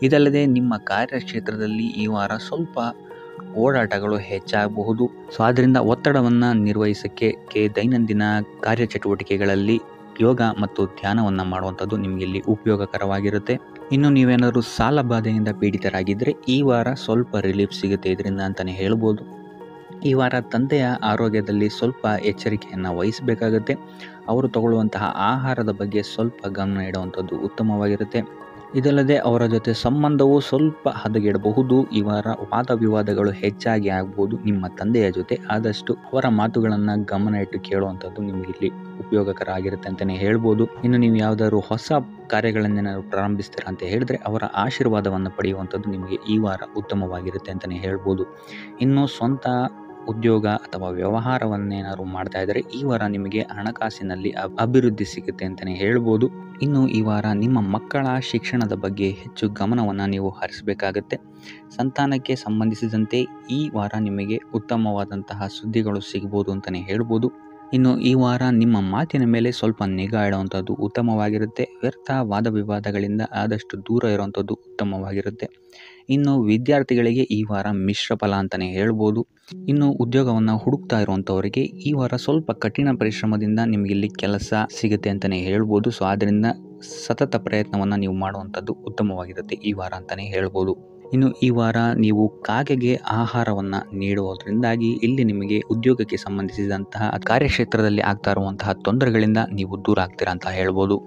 ಇದಲ್ಲದೆ ನಿಮ್ಮ ಕಾರ್ಯಕ್ಷೇತ್ರದಲ್ಲಿ ಈ ವಾರ ಸ್ವಲ್ಪ ಓಡಾಟಗಳು ಹೆಚ್ಚಾಗಬಹುದು. ಸೊ ಆದ್ದರಿಂದ ಒತ್ತಡವನ್ನು ನಿರ್ವಹಿಸೋಕ್ಕೆ ದೈನಂದಿನ ಕಾರ್ಯಚಟುವಟಿಕೆಗಳಲ್ಲಿ ಯೋಗ ಮತ್ತು ಧ್ಯಾನವನ್ನು ಮಾಡುವಂಥದ್ದು ನಿಮಗಿಲ್ಲಿ ಉಪಯೋಗಕರವಾಗಿರುತ್ತೆ. ಇನ್ನು ನೀವೇನಾದರೂ ಸಾಲ ಬಾಧೆಯಿಂದ ಪೀಡಿತರಾಗಿದ್ದರೆ ಈ ವಾರ ಸ್ವಲ್ಪ ರಿಲೀಫ್ ಸಿಗುತ್ತೆ ಇದರಿಂದ ಅಂತಲೇ ಹೇಳ್ಬೋದು. ಈ ವಾರ ತಂದೆಯ ಆರೋಗ್ಯದಲ್ಲಿ ಸ್ವಲ್ಪ ಎಚ್ಚರಿಕೆಯನ್ನು ವಹಿಸಬೇಕಾಗುತ್ತೆ. ಅವರು ತಗೊಳ್ಳುವಂತಹ ಆಹಾರದ ಬಗ್ಗೆ ಸ್ವಲ್ಪ ಗಮನ ಇಡುವಂಥದ್ದು ಉತ್ತಮವಾಗಿರುತ್ತೆ. ಇದಲ್ಲದೆ ಅವರ ಜೊತೆ ಸಂಬಂಧವು ಸ್ವಲ್ಪ ಹದಗೆಡಬಹುದು. ಈ ವಾರ ವಾದ ವಿವಾದಗಳು ಹೆಚ್ಚಾಗಿ ಆಗ್ಬೋದು ನಿಮ್ಮ ತಂದೆಯ ಜೊತೆ. ಆದಷ್ಟು ಅವರ ಮಾತುಗಳನ್ನು ಗಮನ ಇಟ್ಟು ಕೇಳುವಂಥದ್ದು ನಿಮಗಿಲ್ಲಿ ಉಪಯೋಗಕರ ಆಗಿರುತ್ತೆ ಅಂತಲೇ ಹೇಳ್ಬೋದು. ಇನ್ನು ನೀವು ಯಾವುದಾದ್ರು ಹೊಸ ಕಾರ್ಯಗಳನ್ನೇನಾದ್ರು ಪ್ರಾರಂಭಿಸ್ತೀರಾ ಅಂತ ಹೇಳಿದ್ರೆ ಅವರ ಆಶೀರ್ವಾದವನ್ನು ಪಡೆಯುವಂಥದ್ದು ನಿಮಗೆ ಈ ವಾರ ಉತ್ತಮವಾಗಿರುತ್ತೆ ಅಂತಲೇ ಹೇಳ್ಬೋದು. ಇನ್ನು ಸ್ವಂತ ಉದ್ಯೋಗ ಅಥವಾ ವ್ಯವಹಾರವನ್ನೇನಾದ್ರು ಮಾಡ್ತಾ ಇದ್ದರೆ ಈ ವಾರ ನಿಮಗೆ ಹಣಕಾಸಿನಲ್ಲಿ ಅಭಿವೃದ್ಧಿ ಸಿಗುತ್ತೆ ಅಂತಲೇ ಹೇಳ್ಬೋದು. ಇನ್ನು ಈ ವಾರ ನಿಮ್ಮ ಮಕ್ಕಳ ಶಿಕ್ಷಣದ ಬಗ್ಗೆ ಹೆಚ್ಚು ಗಮನವನ್ನು ನೀವು ಹರಿಸಬೇಕಾಗತ್ತೆ. ಸಂತಾನಕ್ಕೆ ಸಂಬಂಧಿಸಿದಂತೆ ಈ ವಾರ ನಿಮಗೆ ಉತ್ತಮವಾದಂತಹ ಸುದ್ದಿಗಳು ಸಿಗ್ಬೋದು ಅಂತಲೇ ಹೇಳ್ಬೋದು. ಇನ್ನು ಈ ವಾರ ನಿಮ್ಮ ಮಾತಿನ ಮೇಲೆ ಸ್ವಲ್ಪ ನಿಗಾ ಇಡುವಂಥದ್ದು ಉತ್ತಮವಾಗಿರುತ್ತೆ. ವ್ಯರ್ಥ ವಾದ ವಿವಾದಗಳಿಂದ ಆದಷ್ಟು ದೂರ ಇರುವಂಥದ್ದು ಉತ್ತಮವಾಗಿರುತ್ತೆ. ಇನ್ನು ವಿದ್ಯಾರ್ಥಿಗಳಿಗೆ ಈ ವಾರ ಮಿಶ್ರ ಫಲ ಅಂತಲೇ ಹೇಳ್ಬೋದು. ಇನ್ನು ಉದ್ಯೋಗವನ್ನು ಹುಡುಕ್ತಾ ಇರುವಂಥವರಿಗೆ ಈ ವಾರ ಸ್ವಲ್ಪ ಕಠಿಣ ಪರಿಶ್ರಮದಿಂದ ನಿಮಗಿಲ್ಲಿ ಕೆಲಸ ಸಿಗುತ್ತೆ ಅಂತಲೇ ಹೇಳ್ಬೋದು. ಸೊ ಆದ್ದರಿಂದ ಸತತ ಪ್ರಯತ್ನವನ್ನು ನೀವು ಮಾಡುವಂಥದ್ದು ಉತ್ತಮವಾಗಿರುತ್ತೆ ಈ ವಾರ ಅಂತಲೇ ಹೇಳ್ಬೋದು. ಇನ್ನು ಈ ವಾರ ನೀವು ಕಾಗೆಗೆ ಆಹಾರವನ್ನು ನೀಡುವುದರಿಂದಾಗಿ ಇಲ್ಲಿ ನಿಮಗೆ ಉದ್ಯೋಗಕ್ಕೆ ಸಂಬಂಧಿಸಿದಂತಹ ಕಾರ್ಯಕ್ಷೇತ್ರದಲ್ಲಿ ಆಗ್ತಾ ಇರುವಂತಹ ತೊಂದರೆಗಳಿಂದ ನೀವು ದೂರ ಆಗ್ತೀರಾ ಅಂತ ಹೇಳ್ಬೋದು.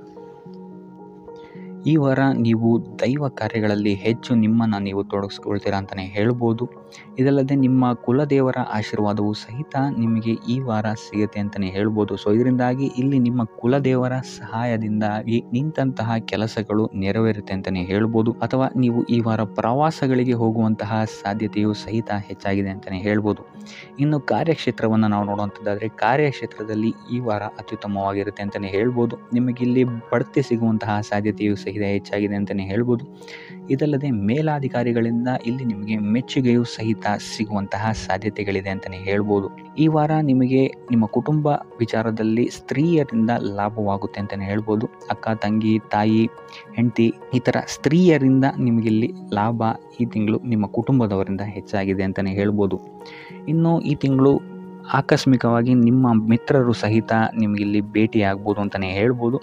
ಈ ವಾರ ನೀವು ದೈವ ಕಾರ್ಯಗಳಲ್ಲಿ ಹೆಚ್ಚು ನಿಮ್ಮನ್ನು ನೀವು ತೊಡಗಿಸ್ಕೊಳ್ತೀರಾ ಅಂತಲೇ ಹೇಳ್ಬೋದು. ಇದಲ್ಲದೆ ನಿಮ್ಮ ಕುಲದೇವರ ಆಶೀರ್ವಾದವು ಸಹಿತ ನಿಮಗೆ ಈ ವಾರ ಸಿಗುತ್ತೆ ಅಂತಲೇ ಹೇಳ್ಬೋದು. ಸೊ ಇದರಿಂದಾಗಿ ಇಲ್ಲಿ ನಿಮ್ಮ ಕುಲದೇವರ ಸಹಾಯದಿಂದಾಗಿ ನಿಂತಹ ಕೆಲಸಗಳು ನೆರವೇರುತ್ತೆ ಅಂತಲೇ ಹೇಳ್ಬೋದು. ಅಥವಾ ನೀವು ಈ ವಾರ ಪ್ರವಾಸಗಳಿಗೆ ಹೋಗುವಂತಹ ಸಾಧ್ಯತೆಯು ಸಹಿತ ಹೆಚ್ಚಾಗಿದೆ ಅಂತಲೇ ಹೇಳ್ಬೋದು. ಇನ್ನು ಕಾರ್ಯಕ್ಷೇತ್ರವನ್ನು ನಾವು ನೋಡುವಂಥದ್ದಾದರೆ ಕಾರ್ಯಕ್ಷೇತ್ರದಲ್ಲಿ ಈ ವಾರ ಅತ್ಯುತ್ತಮವಾಗಿರುತ್ತೆ ಅಂತಲೇ ಹೇಳ್ಬೋದು. ನಿಮಗಿಲ್ಲಿ ಬಡ್ತಿ ಸಿಗುವಂತಹ ಸಾಧ್ಯತೆಯು ಸಹಿತ ಹೆಚ್ಚಾಗಿದೆ ಅಂತಲೇ ಹೇಳ್ಬೋದು. ಇದಲ್ಲದೆ ಮೇಲಾಧಿಕಾರಿಗಳಿಂದ ಇಲ್ಲಿ ನಿಮಗೆ ಮೆಚ್ಚುಗೆಯೂ ಸಹಿತ ಸಿಗುವಂತಹ ಸಾಧ್ಯತೆಗಳಿದೆ ಅಂತಲೇ ಹೇಳ್ಬೋದು. ಈ ವಾರ ನಿಮಗೆ ನಿಮ್ಮ ಕುಟುಂಬ ವಿಚಾರದಲ್ಲಿ ಸ್ತ್ರೀಯರಿಂದ ಲಾಭವಾಗುತ್ತೆ ಅಂತಲೇ ಹೇಳ್ಬೋದು. ಅಕ್ಕ, ತಂಗಿ, ತಾಯಿ, ಹೆಂಡತಿ ಈ ಥರ ಸ್ತ್ರೀಯರಿಂದ ನಿಮಗಿಲ್ಲಿ ಲಾಭ ಈ ತಿಂಗಳು ನಿಮ್ಮ ಕುಟುಂಬದವರಿಂದ ಹೆಚ್ಚಾಗಿದೆ ಅಂತಲೇ ಹೇಳ್ಬೋದು. ಇನ್ನು ಈ ತಿಂಗಳು ಆಕಸ್ಮಿಕವಾಗಿ ನಿಮ್ಮ ಮಿತ್ರರು ಸಹಿತ ನಿಮಗಿಲ್ಲಿ ಭೇಟಿಯಾಗ್ಬೋದು ಅಂತಲೇ ಹೇಳ್ಬೋದು.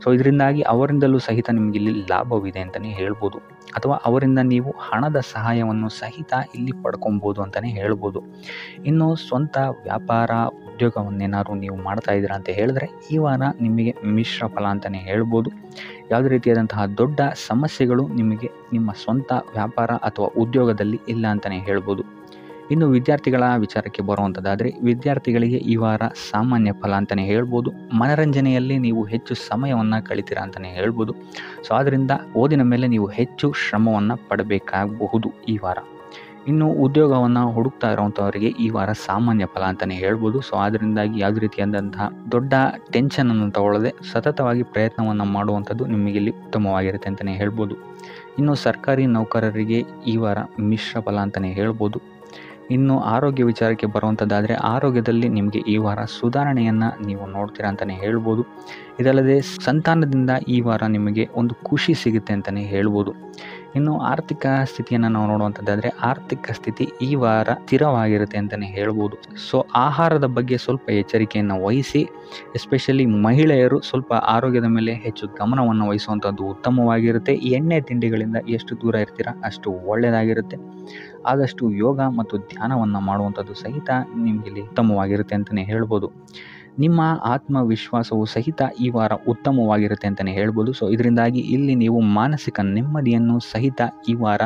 ಸೊ ಇದರಿಂದಾಗಿ ಅವರಿಂದಲೂ ಸಹಿತ ನಿಮಗಿಲ್ಲಿ ಲಾಭವಿದೆ ಅಂತಲೇ ಹೇಳ್ಬೋದು. ಅಥವಾ ಅವರಿಂದ ನೀವು ಹಣದ ಸಹಾಯವನ್ನು ಸಹಿತ ಇಲ್ಲಿ ಪಡ್ಕೊಬೋದು ಅಂತಲೇ ಹೇಳ್ಬೋದು. ಇನ್ನು ಸ್ವಂತ ವ್ಯಾಪಾರ ಉದ್ಯೋಗವನ್ನೇನಾದ್ರು ನೀವು ಮಾಡ್ತಾ ಇದ್ದೀರಾ ಅಂತ ಹೇಳಿದ್ರೆ ಈ ವಾರ ನಿಮಗೆ ಮಿಶ್ರ ಫಲ ಅಂತಲೇ ಹೇಳ್ಬೋದು. ಯಾವುದೇ ರೀತಿಯಾದಂತಹ ದೊಡ್ಡ ಸಮಸ್ಯೆಗಳು ನಿಮಗೆ ನಿಮ್ಮ ಸ್ವಂತ ವ್ಯಾಪಾರ ಅಥವಾ ಉದ್ಯೋಗದಲ್ಲಿ ಇಲ್ಲ ಅಂತಲೇ ಹೇಳ್ಬೋದು. ಇನ್ನು ವಿದ್ಯಾರ್ಥಿಗಳ ವಿಚಾರಕ್ಕೆ ಬರುವಂಥದ್ದಾದರೆ ವಿದ್ಯಾರ್ಥಿಗಳಿಗೆ ಈ ವಾರ ಸಾಮಾನ್ಯ ಫಲ ಅಂತಲೇ ಹೇಳ್ಬೋದು. ಮನರಂಜನೆಯಲ್ಲಿ ನೀವು ಹೆಚ್ಚು ಸಮಯವನ್ನು ಕಳಿತೀರಾ ಅಂತಲೇ ಹೇಳ್ಬೋದು. ಸೊ ಆದ್ದರಿಂದ ಓದಿನ ಮೇಲೆ ನೀವು ಹೆಚ್ಚು ಶ್ರಮವನ್ನು ಪಡಬೇಕಾಗಬಹುದು ಈ ವಾರ. ಇನ್ನು ಉದ್ಯೋಗವನ್ನು ಹುಡುಕ್ತಾ ಇರೋವಂಥವರಿಗೆ ಈ ವಾರ ಸಾಮಾನ್ಯ ಫಲ ಅಂತಲೇ ಹೇಳ್ಬೋದು. ಸೊ ಅದರಿಂದಾಗಿ ಯಾವುದೇ ರೀತಿಯಾದಂತಹ ದೊಡ್ಡ ಟೆನ್ಷನನ್ನು ತಗೊಳ್ಳದೆ ಸತತವಾಗಿ ಪ್ರಯತ್ನವನ್ನು ಮಾಡುವಂಥದ್ದು ನಿಮಗೆ ಇಲ್ಲಿ ಉತ್ತಮವಾಗಿರುತ್ತೆ ಅಂತಲೇ ಹೇಳ್ಬೋದು. ಇನ್ನು ಸರ್ಕಾರಿ ನೌಕರರಿಗೆ ಈ ವಾರ ಮಿಶ್ರ ಫಲ ಅಂತಲೇ ಹೇಳ್ಬೋದು. ಇನ್ನು ಆರೋಗ್ಯ ವಿಚಾರಕ್ಕೆ ಬರುವಂಥದ್ದಾದರೆ ಆರೋಗ್ಯದಲ್ಲಿ ನಿಮಗೆ ಈ ವಾರ ಸುಧಾರಣೆಯನ್ನು ನೀವು ನೋಡ್ತೀರಾ ಅಂತಲೇ ಹೇಳ್ಬೋದು. ಇದಲ್ಲದೆ ಸಂತಾನದಿಂದ ಈ ವಾರ ನಿಮಗೆ ಒಂದು ಖುಷಿ ಸಿಗುತ್ತೆ ಅಂತಲೇ ಹೇಳ್ಬೋದು. ಇನ್ನು ಆರ್ಥಿಕ ಸ್ಥಿತಿಯನ್ನು ನಾವು ನೋಡುವಂಥದ್ದಾದರೆ ಆರ್ಥಿಕ ಸ್ಥಿತಿ ಈ ವಾರ ಸ್ಥಿರವಾಗಿರುತ್ತೆ ಅಂತಲೇ ಹೇಳ್ಬೋದು. ಸೊ ಆಹಾರದ ಬಗ್ಗೆ ಸ್ವಲ್ಪ ಎಚ್ಚರಿಕೆಯನ್ನು ವಹಿಸಿ, ಎಸ್ಪೆಷಲಿ ಮಹಿಳೆಯರು ಸ್ವಲ್ಪ ಆರೋಗ್ಯದ ಮೇಲೆ ಹೆಚ್ಚು ಗಮನವನ್ನು ವಹಿಸುವಂಥದ್ದು ಉತ್ತಮವಾಗಿರುತ್ತೆ. ಎಣ್ಣೆ ತಿಂಡಿಗಳಿಂದ ಎಷ್ಟು ದೂರ ಇರ್ತೀರಾ ಅಷ್ಟು ಒಳ್ಳೆಯದಾಗಿರುತ್ತೆ. ಆದಷ್ಟು ಯೋಗ ಮತ್ತು ಧ್ಯಾನವನ್ನು ಮಾಡುವಂಥದ್ದು ಸಹಿತ ನಿಮಗಿಲ್ಲಿ ಉತ್ತಮವಾಗಿರುತ್ತೆ ಅಂತಲೇ ಹೇಳ್ಬೋದು. ನಿಮ್ಮ ಆತ್ಮವಿಶ್ವಾಸವು ಸಹಿತ ಈ ವಾರ ಉತ್ತಮವಾಗಿರುತ್ತೆ ಅಂತಲೇ ಹೇಳ್ಬೋದು. ಸೊ ಇದರಿಂದಾಗಿ ಇಲ್ಲಿ ನೀವು ಮಾನಸಿಕ ನೆಮ್ಮದಿಯನ್ನು ಸಹಿತ ಈ ವಾರ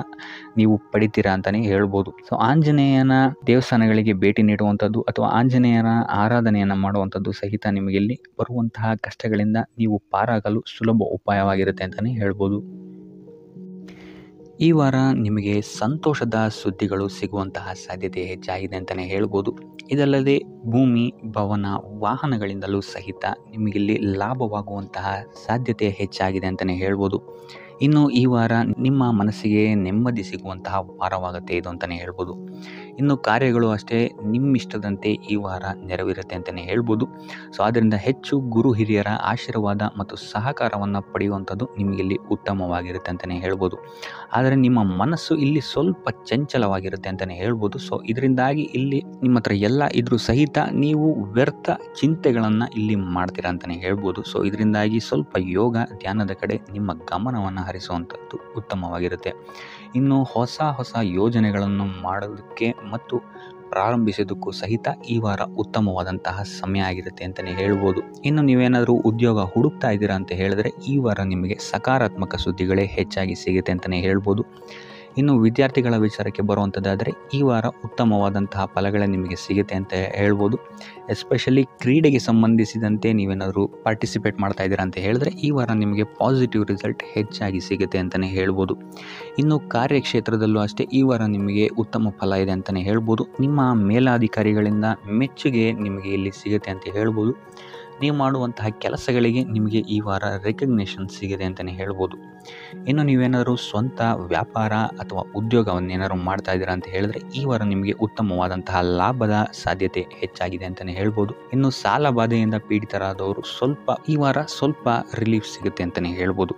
ನೀವು ಪಡಿತೀರಾ ಅಂತಲೇ ಹೇಳ್ಬೋದು. ಸೊ ಆಂಜನೇಯನ ದೇವಸ್ಥಾನಗಳಿಗೆ ಭೇಟಿ ನೀಡುವಂಥದ್ದು ಅಥವಾ ಆಂಜನೇಯನ ಆರಾಧನೆಯನ್ನು ಮಾಡುವಂಥದ್ದು ಸಹಿತ ನಿಮಗಿಲ್ಲಿ ಬರುವಂತಹ ಕಷ್ಟಗಳಿಂದ ನೀವು ಪಾರಾಗಲು ಸುಲಭ ಉಪಾಯವಾಗಿರುತ್ತೆ ಅಂತಲೇ ಹೇಳ್ಬೋದು. ಈ ವಾರ ನಿಮಗೆ ಸಂತೋಷದ ಸುದ್ದಿಗಳು ಸಿಗುವಂತಹ ಸಾಧ್ಯತೆ ಹೆಚ್ಚಾಗಿದೆ ಅಂತಲೇ ಹೇಳ್ಬೋದು. ಇದಲ್ಲದೆ ಭೂಮಿ, ಭವನ, ವಾಹನಗಳಿಂದಲೂ ಸಹಿತ ನಿಮಗಿಲ್ಲಿ ಲಾಭವಾಗುವಂತಹ ಸಾಧ್ಯತೆ ಹೆಚ್ಚಾಗಿದೆ ಅಂತಲೇ ಹೇಳ್ಬೋದು. ಇನ್ನು ಈ ವಾರ ನಿಮ್ಮ ಮನಸ್ಸಿಗೆ ನೆಮ್ಮದಿ ಸಿಗುವಂತಹ ವಾರವಾಗುತ್ತೆ ಇದು ಅಂತಲೇ ಹೇಳ್ಬೋದು. ಇನ್ನು ಕಾರ್ಯಗಳು ಅಷ್ಟೇ ನಿಮ್ಮಿಷ್ಟದಂತೆ ಈ ವಾರ ನೆರವೇರುತ್ತೆ ಅಂತಲೇ ಹೇಳ್ಬೋದು. ಸೊ ಆದ್ದರಿಂದ ಹೆಚ್ಚು ಗುರು ಹಿರಿಯರ ಆಶೀರ್ವಾದ ಮತ್ತು ಸಹಕಾರವನ್ನು ಪಡೆಯುವಂಥದ್ದು ನಿಮಗಿಲ್ಲಿ ಉತ್ತಮವಾಗಿರುತ್ತೆ ಅಂತಲೇ ಹೇಳ್ಬೋದು. ಆದರೆ ನಿಮ್ಮ ಮನಸ್ಸು ಇಲ್ಲಿ ಸ್ವಲ್ಪ ಚಂಚಲವಾಗಿರುತ್ತೆ ಅಂತಲೇ ಹೇಳ್ಬೋದು. ಸೊ ಇದರಿಂದಾಗಿ ಇಲ್ಲಿ ನಿಮ್ಮ ಹತ್ರ ಎಲ್ಲ ಇದ್ರೂ ಸಹಿತ ನೀವು ವ್ಯರ್ಥ ಚಿಂತೆಗಳನ್ನು ಇಲ್ಲಿ ಮಾಡ್ತೀರಾ ಅಂತಲೇ ಹೇಳ್ಬೋದು. ಸೊ ಇದರಿಂದಾಗಿ ಸ್ವಲ್ಪ ಯೋಗ ಧ್ಯಾನದ ಕಡೆ ನಿಮ್ಮ ಗಮನವನ್ನು ಹರಿಸುವಂಥದ್ದು ಉತ್ತಮವಾಗಿರುತ್ತೆ. ಇನ್ನು ಹೊಸ ಯೋಜನೆಗಳನ್ನು ಮಾಡೋದಕ್ಕೆ ಮತ್ತು ಪ್ರಾರಂಭಿಸೋದಕ್ಕೂ ಸಹಿತ ಈ ವಾರ ಉತ್ತಮವಾದಂತಹ ಸಮಯ ಆಗಿರುತ್ತೆ ಅಂತಲೇ ಹೇಳ್ಬೋದು. ಇನ್ನು ನೀವೇನಾದರೂ ಉದ್ಯೋಗ ಹುಡುಕ್ತಾ ಇದ್ದೀರಾ ಅಂತ ಹೇಳಿದ್ರೆ ಈ ವಾರ ನಿಮಗೆ ಸಕಾರಾತ್ಮಕ ಸುದ್ದಿಗಳೇ ಹೆಚ್ಚಾಗಿ ಸಿಗುತ್ತೆ ಅಂತಲೇ ಹೇಳ್ಬೋದು. ಇನ್ನು ವಿದ್ಯಾರ್ಥಿಗಳ ವಿಚಾರಕ್ಕೆ ಬರುವಂಥದ್ದಾದರೆ ಈ ವಾರ ಉತ್ತಮವಾದಂತಹ ಫಲಗಳೇ ನಿಮಗೆ ಸಿಗುತ್ತೆ ಅಂತ ಹೇಳ್ಬೋದು. ಎಸ್ಪೆಷಲಿ ಕ್ರೀಡೆಗೆ ಸಂಬಂಧಿಸಿದಂತೆ ನೀವೇನಾದರೂ ಪಾರ್ಟಿಸಿಪೇಟ್ ಮಾಡ್ತಾ ಇದ್ದೀರಾ ಅಂತ ಹೇಳಿದ್ರೆ ಈ ವಾರ ನಿಮಗೆ ಪಾಸಿಟಿವ್ ರಿಸಲ್ಟ್ ಹೆಚ್ಚಾಗಿ ಸಿಗುತ್ತೆ ಅಂತಲೇ ಹೇಳ್ಬೋದು. ಇನ್ನು ಕಾರ್ಯಕ್ಷೇತ್ರದಲ್ಲೂ ಅಷ್ಟೇ ಈ ವಾರ ನಿಮಗೆ ಉತ್ತಮ ಫಲ ಇದೆ ಅಂತಲೇ ಹೇಳ್ಬೋದು. ನಿಮ್ಮ ಮೇಲಾಧಿಕಾರಿಗಳಿಂದ ಮೆಚ್ಚುಗೆ ನಿಮಗೆ ಇಲ್ಲಿ ಸಿಗುತ್ತೆ ಅಂತ ಹೇಳ್ಬೋದು. ನೀವು ಮಾಡುವಂತಹ ಕೆಲಸಗಳಿಗೆ ನಿಮಗೆ ಈ ವಾರ ರೆಕಗ್ನೇಷನ್ ಸಿಗಿದೆ ಅಂತಲೇ ಹೇಳ್ಬೋದು. ಇನ್ನು ನೀವೇನಾದರೂ ಸ್ವಂತ ವ್ಯಾಪಾರ ಅಥವಾ ಉದ್ಯೋಗವನ್ನೇನಾದ್ರು ಮಾಡ್ತಾ ಇದ್ದೀರಾ ಅಂತ ಹೇಳಿದ್ರೆ ಈ ವಾರ ನಿಮಗೆ ಉತ್ತಮವಾದಂತಹ ಲಾಭದ ಸಾಧ್ಯತೆ ಹೆಚ್ಚಾಗಿದೆ ಅಂತಲೇ ಹೇಳ್ಬೋದು. ಇನ್ನು ಸಾಲ ಬಾಧೆಯಿಂದ ಪೀಡಿತರಾದವರು ಈ ವಾರ ಸ್ವಲ್ಪ ರಿಲೀಫ್ ಸಿಗುತ್ತೆ ಅಂತಲೇ ಹೇಳ್ಬೋದು.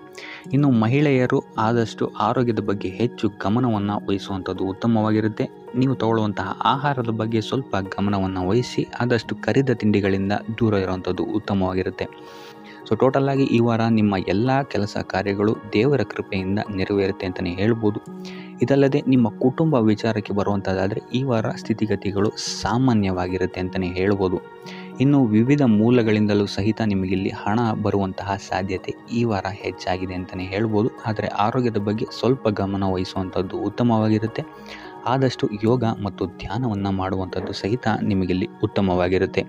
ಇನ್ನು ಮಹಿಳೆಯರು ಆದಷ್ಟು ಆರೋಗ್ಯದ ಬಗ್ಗೆ ಹೆಚ್ಚು ಗಮನವನ್ನು ವಹಿಸುವಂಥದ್ದು ಉತ್ತಮವಾಗಿರುತ್ತೆ. ನೀವು ತಗೊಳ್ಳುವಂತಹ ಆಹಾರದ ಬಗ್ಗೆ ಸ್ವಲ್ಪ ಗಮನವನ್ನು ವಹಿಸಿ ಆದಷ್ಟು ಕರಿದ ತಿಂಡಿಗಳಿಂದ ದೂರ ಇರುವಂಥದ್ದು ಉತ್ತಮವಾಗಿರುತ್ತೆ. ಸೊ ಟೋಟಲಾಗಿ ಈ ವಾರ ನಿಮ್ಮ ಎಲ್ಲ ಕೆಲಸ ಕಾರ್ಯಗಳು ದೇವರ ಕೃಪೆಯಿಂದ ನೆರವೇರುತ್ತೆ ಅಂತಲೇ ಹೇಳ್ಬೋದು. ಇದಲ್ಲದೆ ನಿಮ್ಮ ಕುಟುಂಬ ವಿಚಾರಕ್ಕೆ ಬರುವಂಥದ್ದಾದರೆ ಈ ವಾರ ಸ್ಥಿತಿಗತಿಗಳು ಸಾಮಾನ್ಯವಾಗಿರುತ್ತೆ ಅಂತಲೇ ಹೇಳ್ಬೋದು. ಇನ್ನು ವಿವಿಧ ಮೂಲಗಳಿಂದಲೂ ಸಹಿತ ನಿಮಗಿಲ್ಲಿ ಹಣ ಬರುವಂತಹ ಸಾಧ್ಯತೆ ಈ ವಾರ ಹೆಚ್ಚಾಗಿದೆ ಅಂತಲೇ ಹೇಳ್ಬೋದು. ಆದರೆ ಆರೋಗ್ಯದ ಬಗ್ಗೆ ಸ್ವಲ್ಪ ಗಮನ ವಹಿಸುವಂಥದ್ದು ಉತ್ತಮವಾಗಿರುತ್ತೆ. ಆದಷ್ಟು ಯೋಗ ಮತ್ತು ಧ್ಯಾನವನ್ನು ಮಾಡುವಂಥದ್ದು ಸಹಿತ ನಿಮಗಿಲ್ಲಿ ಉತ್ತಮವಾಗಿರುತ್ತೆ.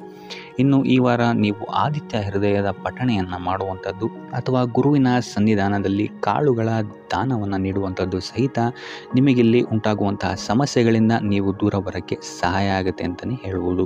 ಇನ್ನು ಈ ವಾರ ನೀವು ಆದಿತ್ಯ ಹೃದಯದ ಪಠಣೆಯನ್ನು ಮಾಡುವಂಥದ್ದು ಅಥವಾ ಗುರುವಿನ ಸನ್ನಿಧಾನದಲ್ಲಿ ಕಾಳುಗಳ ದಾನವನ್ನು ನೀಡುವಂಥದ್ದು ಸಹಿತ ನಿಮಗಿಲ್ಲಿ ಉಂಟಾಗುವಂತಹ ಸಮಸ್ಯೆಗಳಿಂದ ನೀವು ದೂರ ಬರೋಕ್ಕೆ ಸಹಾಯ ಆಗುತ್ತೆ ಅಂತಲೇ ಹೇಳ್ಬೋದು.